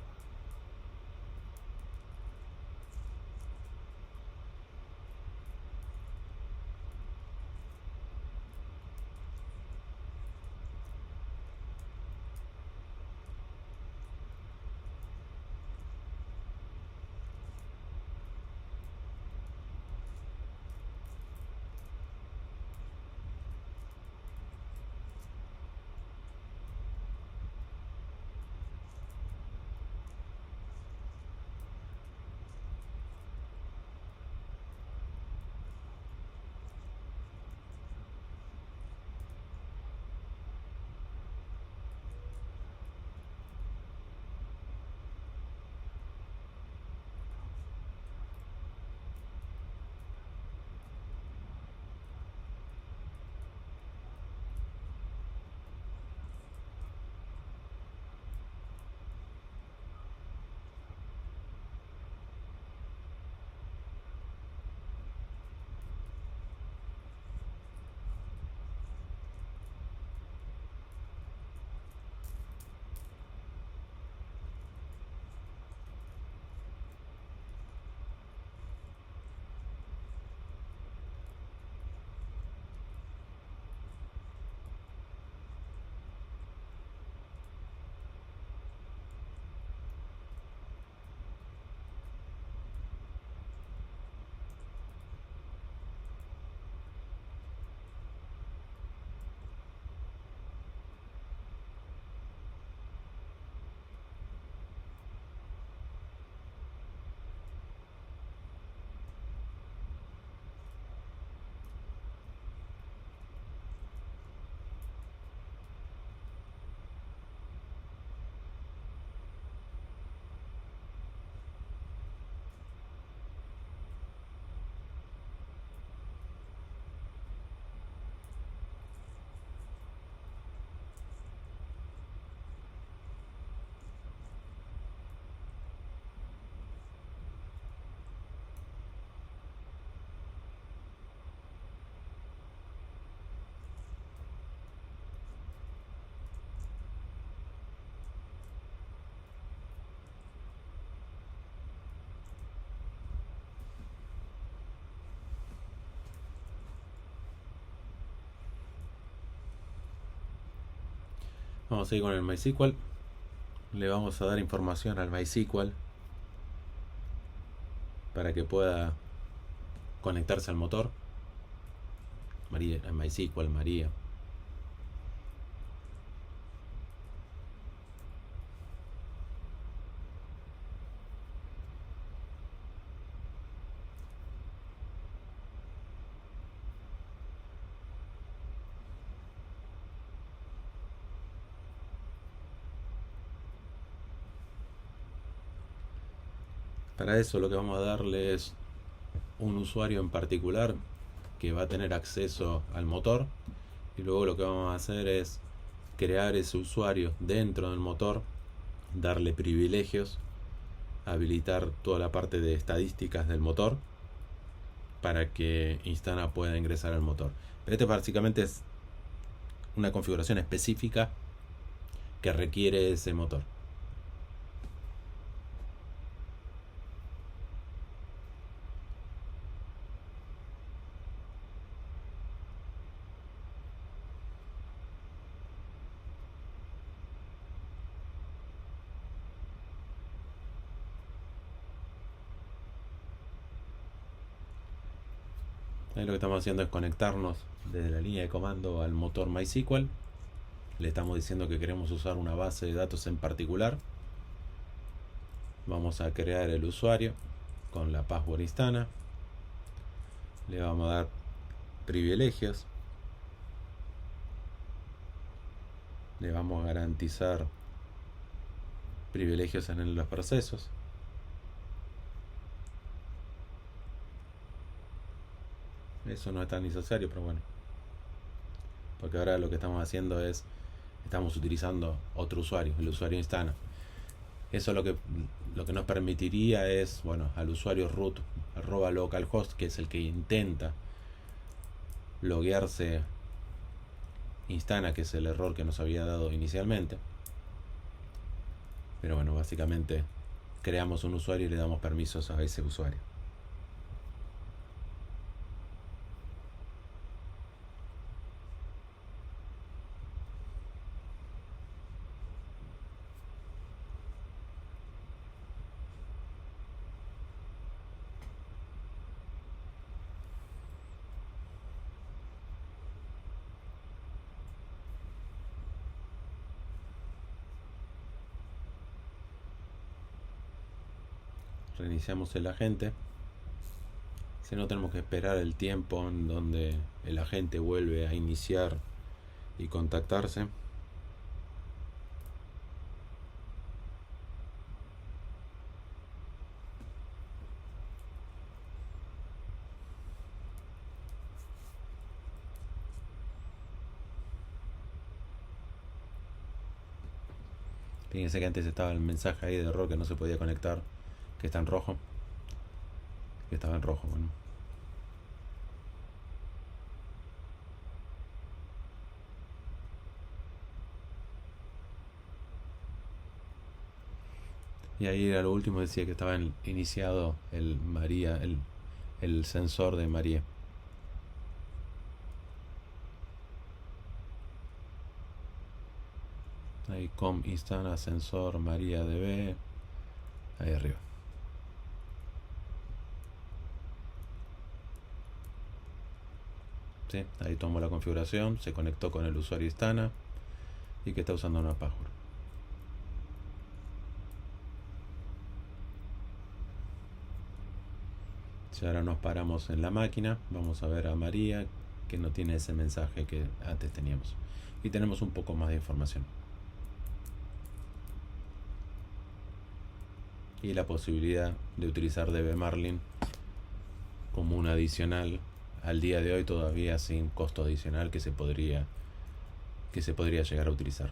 Vamos a ir con el MySQL. Le vamos a dar información al MySQL para que pueda conectarse al motor. María, MySQL, María. Para eso lo que vamos a darle es un usuario en particular que va a tener acceso al motor, y luego lo que vamos a hacer es crear ese usuario dentro del motor, darle privilegios, habilitar toda la parte de estadísticas del motor para que Instana pueda ingresar al motor. Pero este básicamente es una configuración específica que requiere ese motor. Ahí lo que estamos haciendo es conectarnos desde la línea de comando al motor MySQL. Le estamos diciendo que queremos usar una base de datos en particular. Vamos a crear el usuario con la password Instana. Le vamos a dar privilegios. Le vamos a garantizar privilegios en los procesos. Eso no es tan necesario, pero bueno. Porque ahora lo que estamos haciendo es, estamos utilizando otro usuario, el usuario Instana. Eso lo que nos permitiría es, bueno, al usuario root @localhost, que es el que intenta loguearse Instana, que es el error que nos había dado inicialmente. Pero bueno, básicamente creamos un usuario y le damos permisos a ese usuario. Reiniciamos el agente. Si no, tenemos que esperar el tiempo en donde el agente vuelve a iniciar y contactarse. Fíjense que antes estaba el mensaje ahí de error que no se podía conectar, que está en rojo. Que estaba en rojo, bueno. Y ahí a lo último decía que estaba iniciado el María, el sensor de María. Ahí com Instana sensor MariaDB. Ahí arriba. ¿Sí? Ahí tomó la configuración, se conectó con el usuario Instana y que está usando una password. Si ahora nos paramos en la máquina, vamos a ver a María, que no tiene ese mensaje que antes teníamos. Y tenemos un poco más de información. Y la posibilidad de utilizar dbMarlin como un adicional al día de hoy, todavía sin costo adicional, que se podría llegar a utilizar.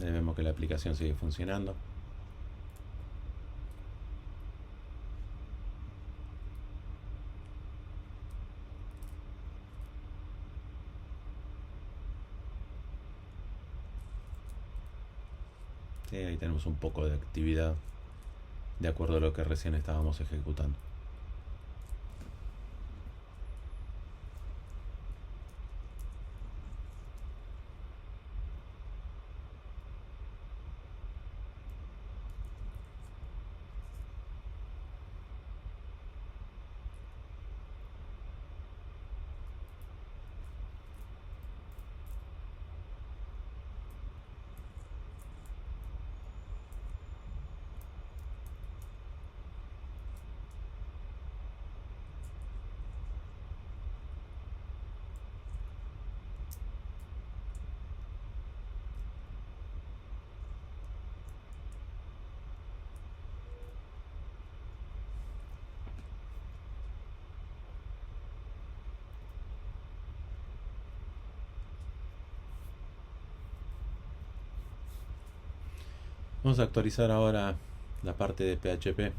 Ahí vemos que la aplicación sigue funcionando. Sí, ahí tenemos un poco de actividad de acuerdo a lo que recién estábamos ejecutando. Vamos a actualizar ahora la parte de PHP.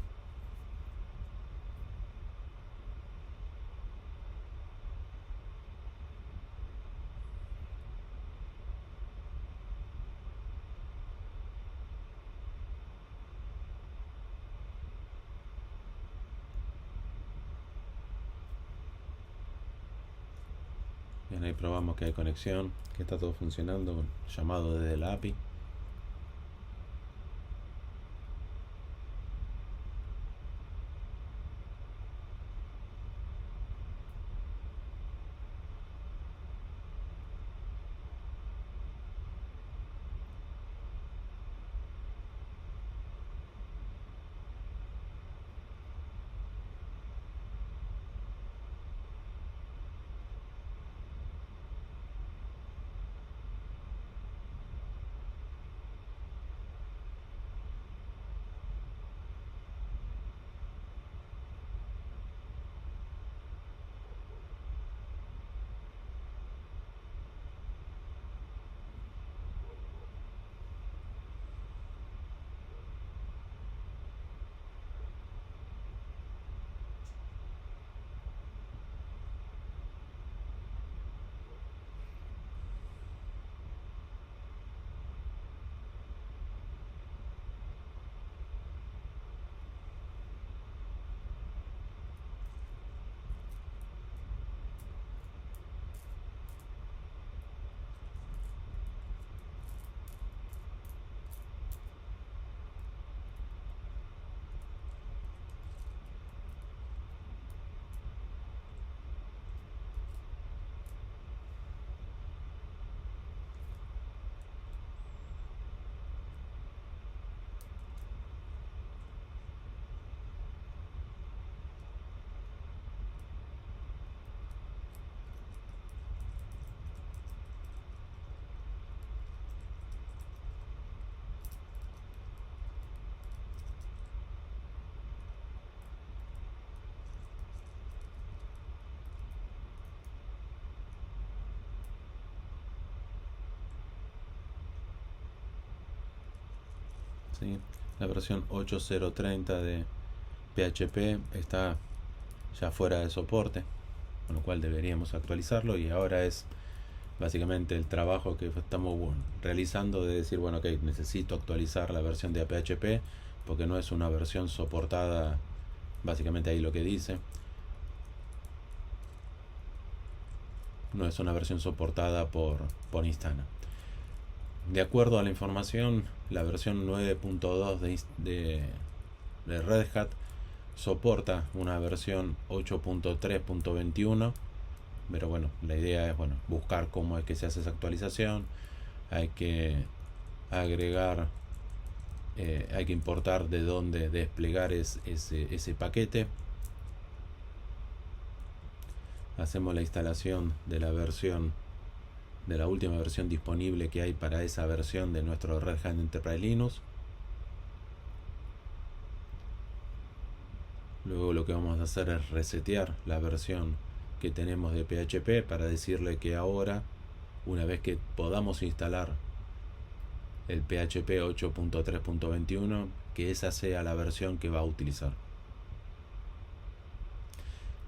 Bien, ahí probamos que hay conexión, que está todo funcionando, llamado desde la API. ¿Sí? La versión 8.0.30 de PHP está ya fuera de soporte, con lo cual deberíamos actualizarlo y ahora es básicamente el trabajo que estamos realizando de decir, bueno, ok, necesito actualizar la versión de PHP porque no es una versión soportada, básicamente ahí lo que dice, no es una versión soportada por Instana. De acuerdo a la información, la versión 9.2 de Red Hat soporta una versión 8.3.21, pero bueno, la idea es buscar cómo es que se hace esa actualización. Hay que agregar, hay que importar de dónde desplegar ese paquete. Hacemos la instalación de la última versión disponible que hay para esa versión de nuestro Red Hat Enterprise Linux. Luego lo que vamos a hacer es resetear la versión que tenemos de PHP para decirle que ahora, una vez que podamos instalar el PHP 8.3.21, que esa sea la versión que va a utilizar.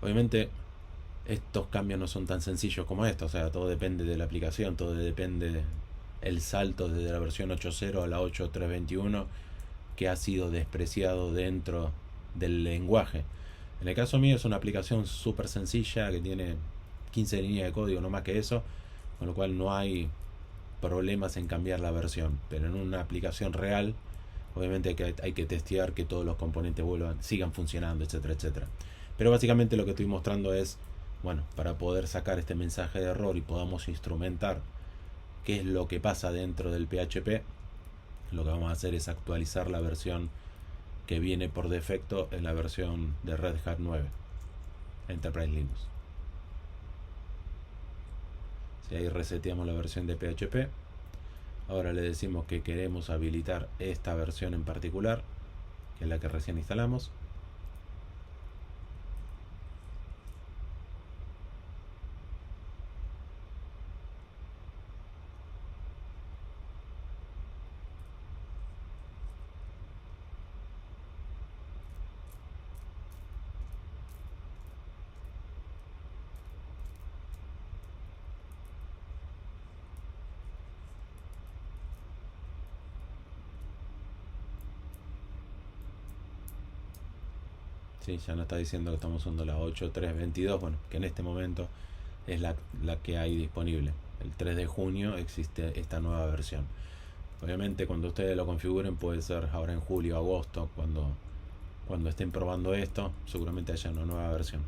Obviamente estos cambios no son tan sencillos como esto, o sea, todo depende de la aplicación, todo depende el salto desde la versión 8.0 a la 8.321 que ha sido despreciado dentro del lenguaje. En el caso mío es una aplicación súper sencilla que tiene 15 líneas de código, no más que eso, con lo cual no hay problemas en cambiar la versión. Pero en una aplicación real, obviamente hay que testear que todos los componentes sigan funcionando, etcétera, etcétera. Pero básicamente lo que estoy mostrando es, bueno, para poder sacar este mensaje de error y podamos instrumentar qué es lo que pasa dentro del PHP, lo que vamos a hacer es actualizar la versión que viene por defecto en la versión de Red Hat 9 Enterprise Linux. Si ahí reseteamos la versión de PHP, ahora le decimos que queremos habilitar esta versión en particular, que es la que recién instalamos. Sí, ya nos está diciendo que estamos usando la 8.322, bueno, que en este momento es la que hay disponible. El 3 de junio existe esta nueva versión. Obviamente cuando ustedes lo configuren puede ser ahora en julio, agosto, cuando estén probando esto, seguramente haya una nueva versión.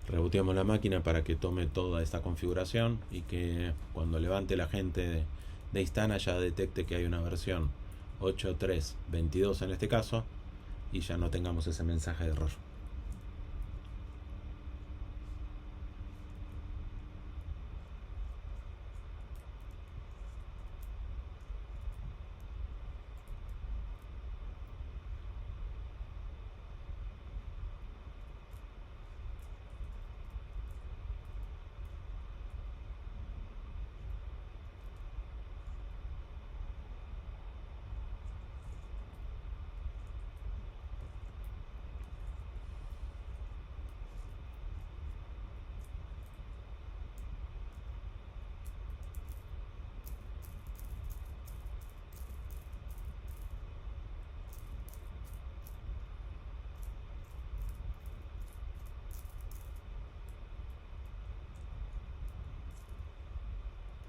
Reboteamos la máquina para que tome toda esta configuración y que cuando levante la gente de Instana ya detecte que hay una versión 8.3.22 en este caso y ya no tengamos ese mensaje de error.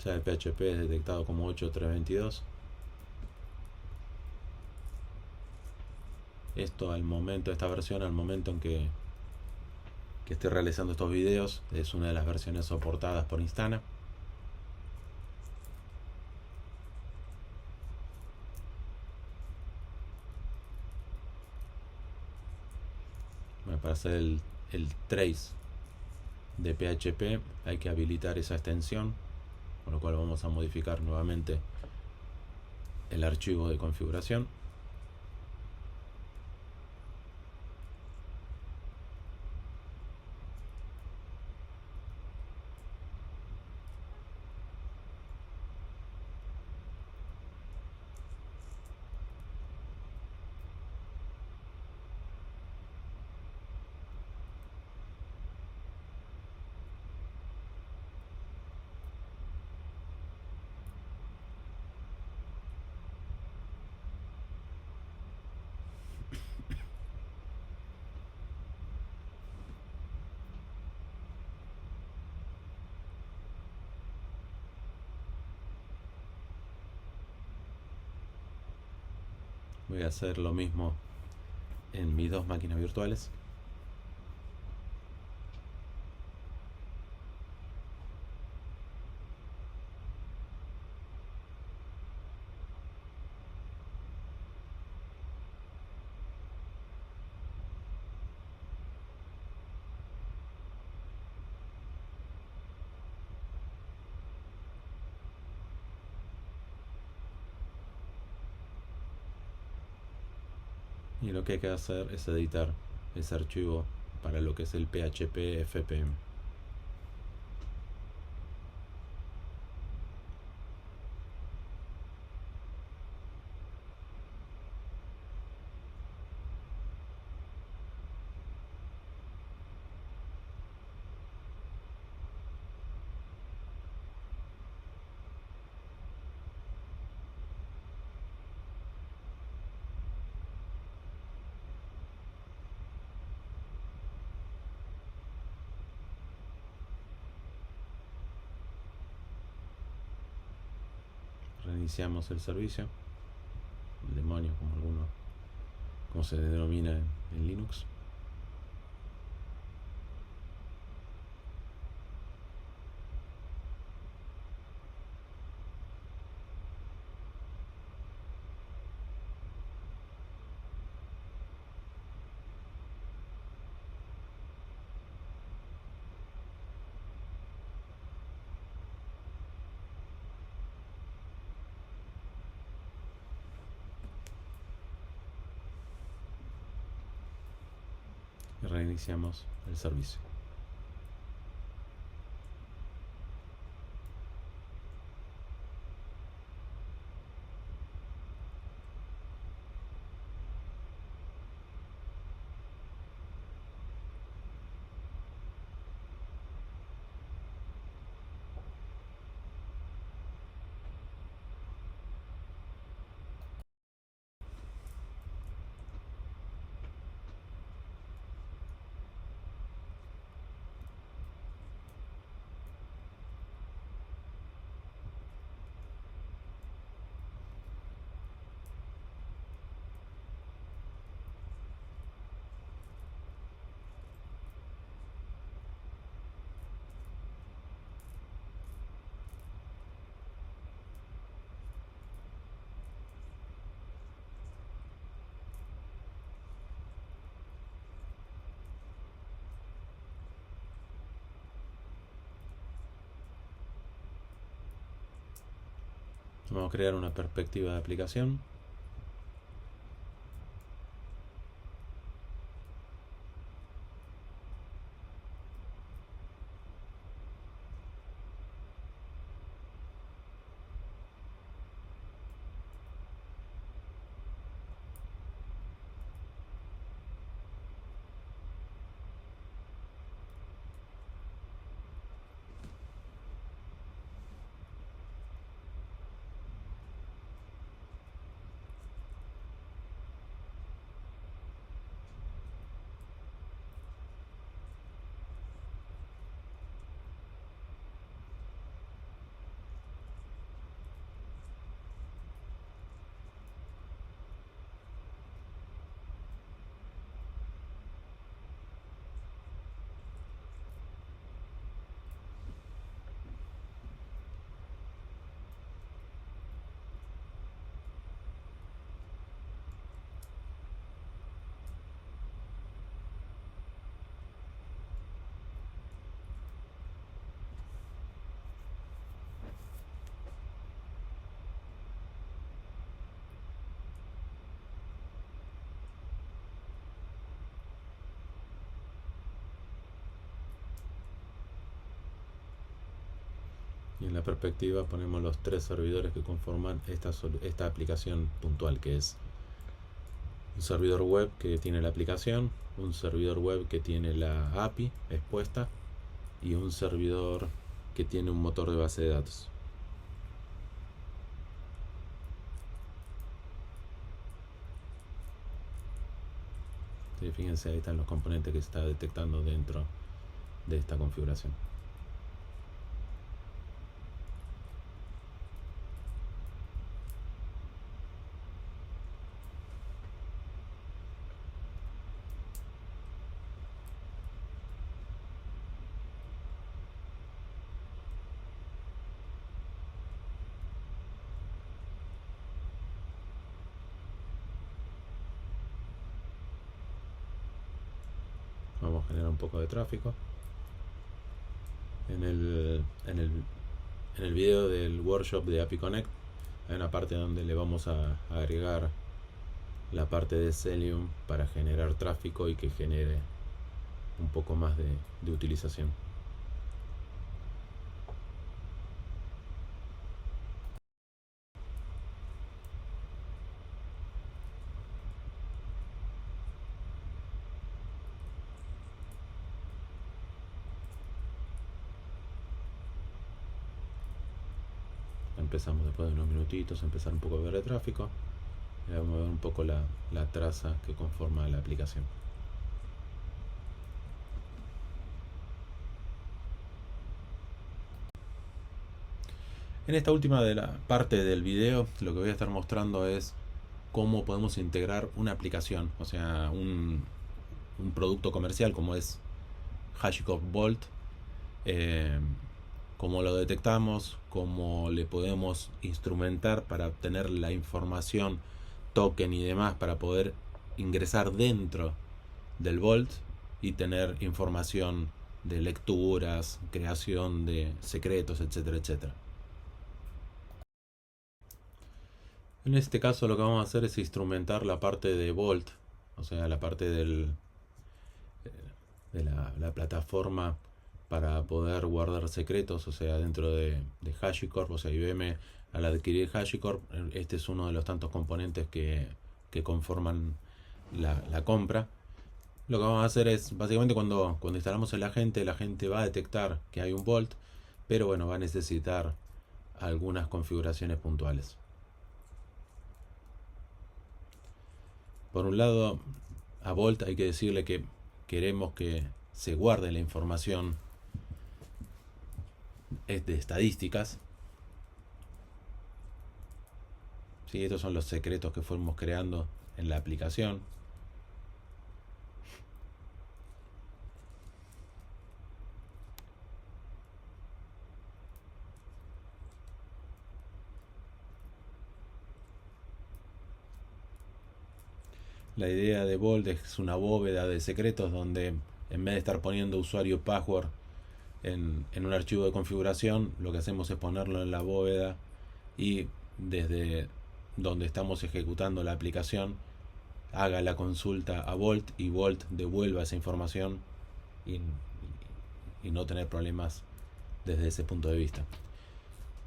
Ya el PHP es detectado como 8.3.22. Esto al momento, esta versión al momento en que esté realizando estos videos es una de las versiones soportadas por Instana. Bueno, para hacer el trace de PHP hay que habilitar esa extensión, con lo cual vamos a modificar nuevamente el archivo de configuración. Voy a hacer lo mismo en mis dos máquinas virtuales. Y lo que hay que hacer es editar ese archivo para lo que es el PHP FPM. reiniciamos el servicio, el demonio, como se denomina en Linux. Y reiniciamos el servicio. Vamos a crear una perspectiva de aplicación. Y en la perspectiva ponemos los 3 servidores que conforman esta aplicación puntual, que es un servidor web que tiene la aplicación, un servidor web que tiene la API expuesta y un servidor que tiene un motor de base de datos. Sí, fíjense, ahí están los componentes que se está detectando dentro de esta configuración. Vamos a generar un poco de tráfico. En el video del workshop de API Connect hay una parte donde le vamos a agregar la parte de Celium para generar tráfico y que genere un poco más de utilización. Empezamos después de unos minutitos a empezar un poco a ver el tráfico. Y vamos a ver un poco la traza que conforma la aplicación. En esta última de la parte del video, lo que voy a estar mostrando es cómo podemos integrar una aplicación, o sea, un producto comercial como es HashiCorp Vault, eh, cómo lo detectamos, cómo le podemos instrumentar para obtener la información, token y demás para poder ingresar dentro del Vault y tener información de lecturas, creación de secretos, etcétera, etcétera. En este caso lo que vamos a hacer es instrumentar la parte de Vault, o sea, la parte de la plataforma para poder guardar secretos, o sea, dentro de HashiCorp, o sea, IBM al adquirir HashiCorp, este es uno de los tantos componentes que conforman la compra. Lo que vamos a hacer es, básicamente cuando instalamos el agente va a detectar que hay un Vault, pero bueno, va a necesitar algunas configuraciones puntuales. Por un lado, a Vault hay que decirle que queremos que se guarde la información de estadísticas. ¿Sí? Estos son los secretos que fuimos creando en la aplicación. La idea de Vault es una bóveda de secretos donde en vez de estar poniendo usuario y password en un archivo de configuración, lo que hacemos es ponerlo en la bóveda y desde donde estamos ejecutando la aplicación haga la consulta a Vault y Vault devuelva esa información y, y no tener problemas desde ese punto de vista.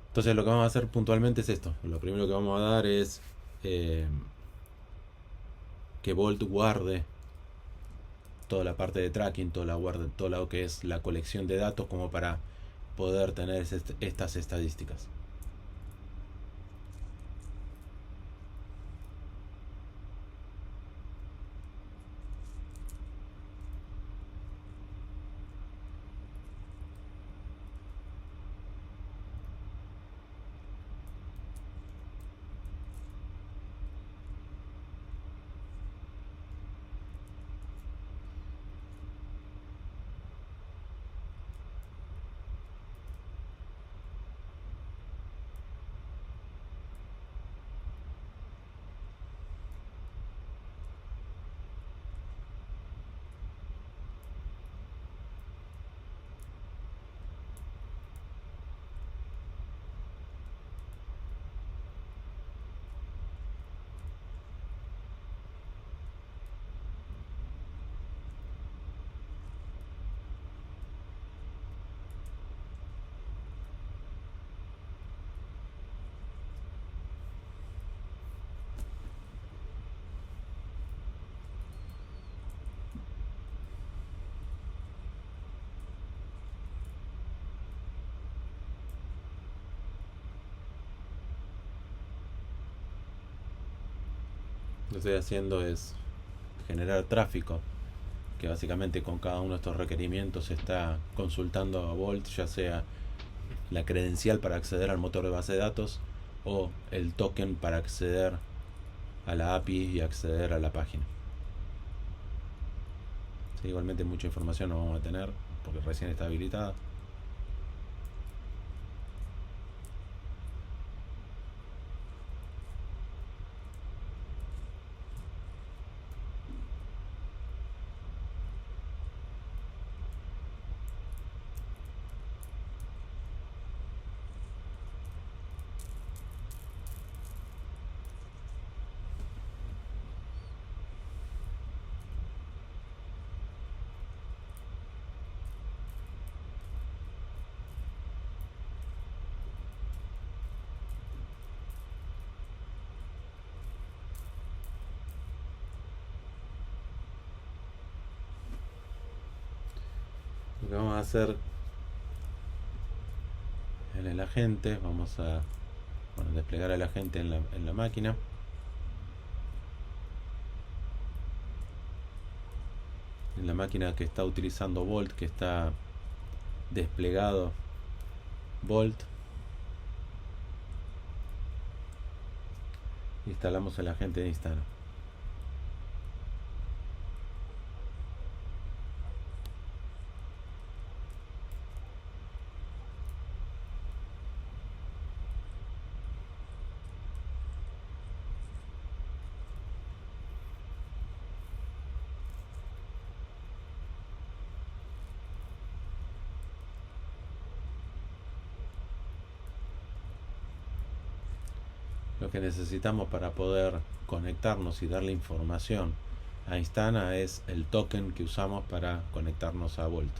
Entonces lo que vamos a hacer puntualmente es esto. Lo primero que vamos a dar es que Vault guarde toda la parte de tracking, todo lo que es la colección de datos como para poder tener estas estadísticas. Lo que estoy haciendo es generar tráfico, que básicamente con cada uno de estos requerimientos se está consultando a Vault, ya sea la credencial para acceder al motor de base de datos o el token para acceder a la API y acceder a la página. Sí, igualmente mucha información no vamos a tener porque recién está habilitada. Lo que vamos a hacer en el agente, vamos a desplegar el agente en la máquina. En la máquina que está utilizando Vault, que está desplegado Vault, Instalamos el agente de Instagram. Lo que necesitamos para poder conectarnos y darle información a Instana es el token que usamos para conectarnos a Volt.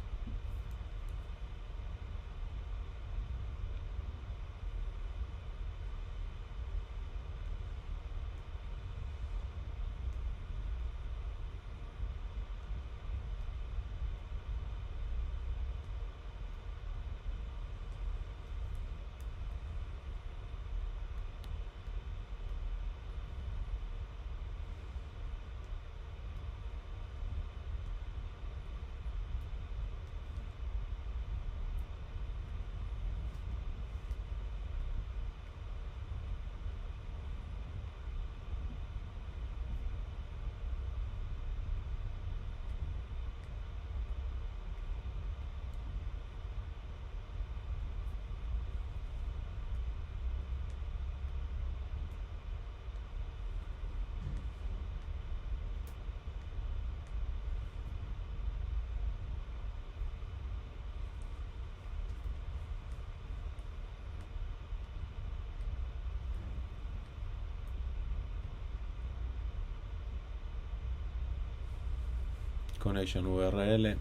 Connection URL,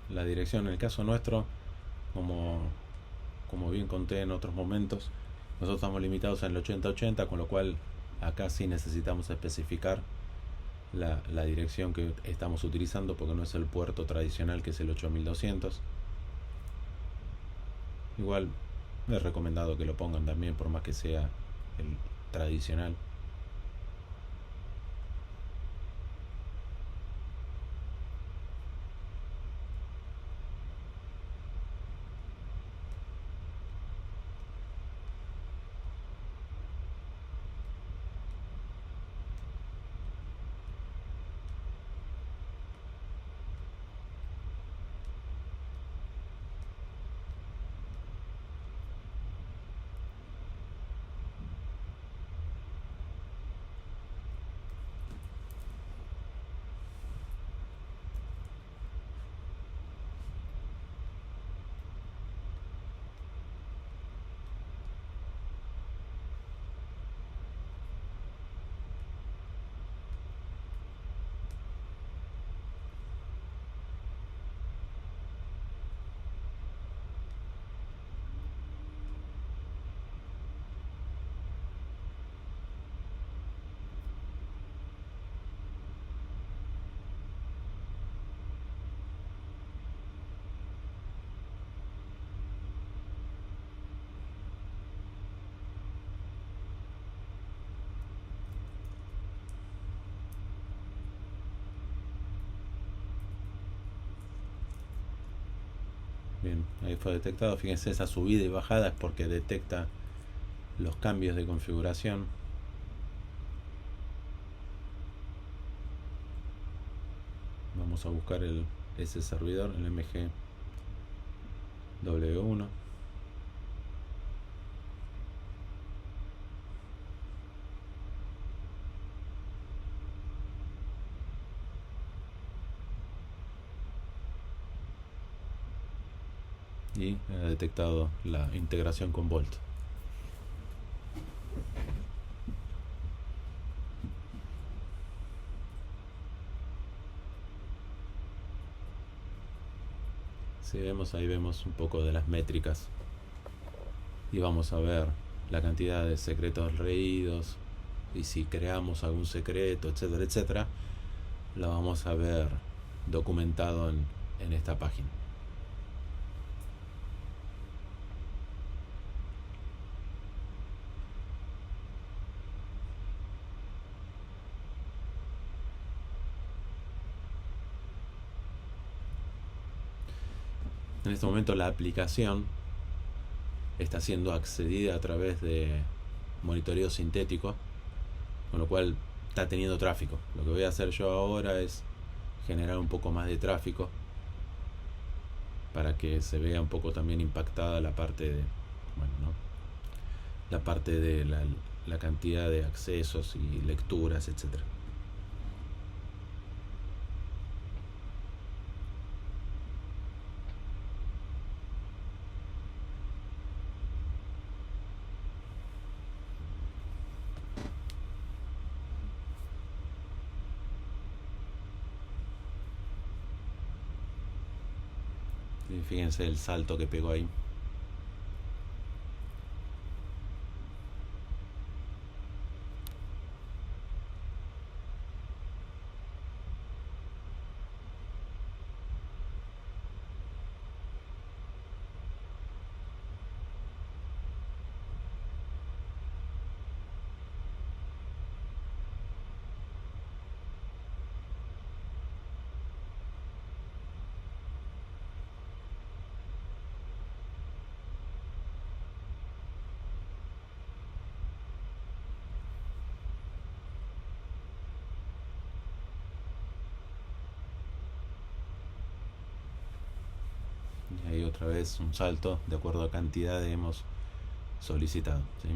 la dirección en el caso nuestro, como bien conté en otros momentos, nosotros estamos limitados en el 8080, con lo cual acá sí necesitamos especificar la dirección que estamos utilizando, porque no es el puerto tradicional que es el 8200. Igual es recomendado que lo pongan también, por más que sea el tradicional. Bien, ahí fue detectado. Fíjense, esa subida y bajada es porque detecta los cambios de configuración. Vamos a buscar ese servidor, el MGW1. Y ha detectado la integración con Volt. Si vemos, ahí vemos un poco de las métricas y vamos a ver la cantidad de secretos leídos y si creamos algún secreto, etcétera, etcétera, lo vamos a ver documentado en esta página. En este momento la aplicación está siendo accedida a través de monitoreo sintético, con lo cual está teniendo tráfico. Lo que voy a hacer yo ahora es generar un poco más de tráfico para que se vea un poco también impactada la parte de, bueno, ¿no? La parte de la cantidad de accesos y lecturas, etcétera. Y fíjense el salto que pegó ahí. Y ahí otra vez un salto de acuerdo a cantidad que hemos solicitado, ¿sí?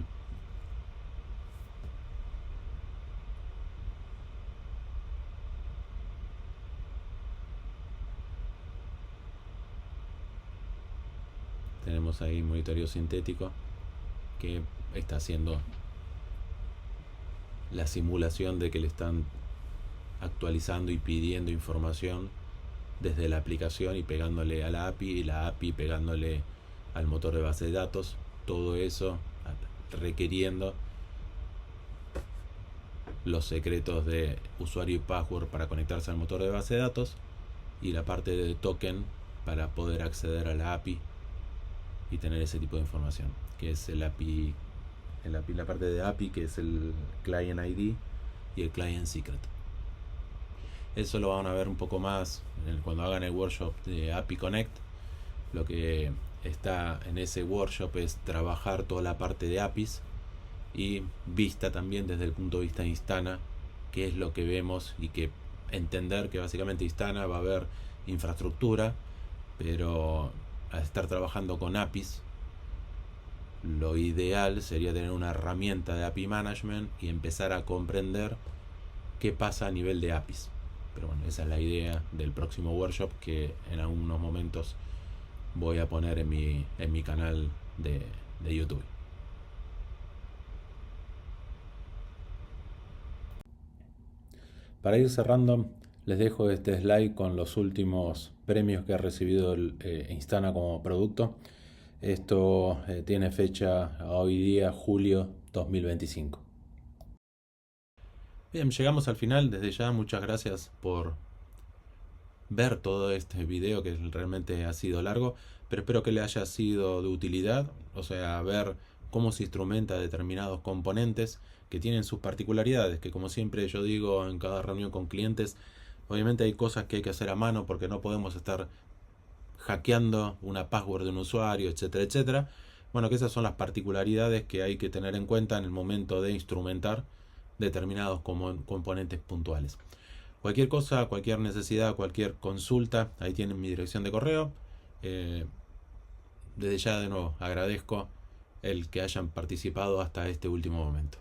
Tenemos ahí monitoreo sintético que está haciendo la simulación de que le están actualizando y pidiendo información desde la aplicación y pegándole a la API, y la API pegándole al motor de base de datos. Todo eso requiriendo los secretos de usuario y password para conectarse al motor de base de datos, y la parte de token para poder acceder a la API y tener ese tipo de información, que es el API, la parte de API, que es el Client ID y el Client Secret. Eso lo van a ver un poco más cuando hagan el workshop de API Connect. Lo que está en ese workshop es trabajar toda la parte de APIs y vista también desde el punto de vista de Instana, que es lo que vemos, y que entender que básicamente Instana va a haber infraestructura, pero al estar trabajando con APIs, lo ideal sería tener una herramienta de API Management y empezar a comprender qué pasa a nivel de APIs. Pero bueno, esa es la idea del próximo workshop, que en algunos momentos voy a poner en mi canal de YouTube. Para ir cerrando, les dejo este slide con los últimos premios que ha recibido Instana como producto. Esto tiene fecha hoy día, julio 2025. Bien, llegamos al final. Desde ya, muchas gracias por ver todo este video, que realmente ha sido largo, pero espero que le haya sido de utilidad, o sea, ver cómo se instrumenta determinados componentes que tienen sus particularidades, que como siempre yo digo en cada reunión con clientes, obviamente hay cosas que hay que hacer a mano porque no podemos estar hackeando una password de un usuario, etcétera, etcétera. Bueno, que esas son las particularidades que hay que tener en cuenta en el momento de instrumentar determinados componentes puntuales. Cualquier cosa, cualquier necesidad, cualquier consulta, ahí tienen mi dirección de correo. Desde ya, de nuevo, agradezco el que hayan participado hasta este último momento.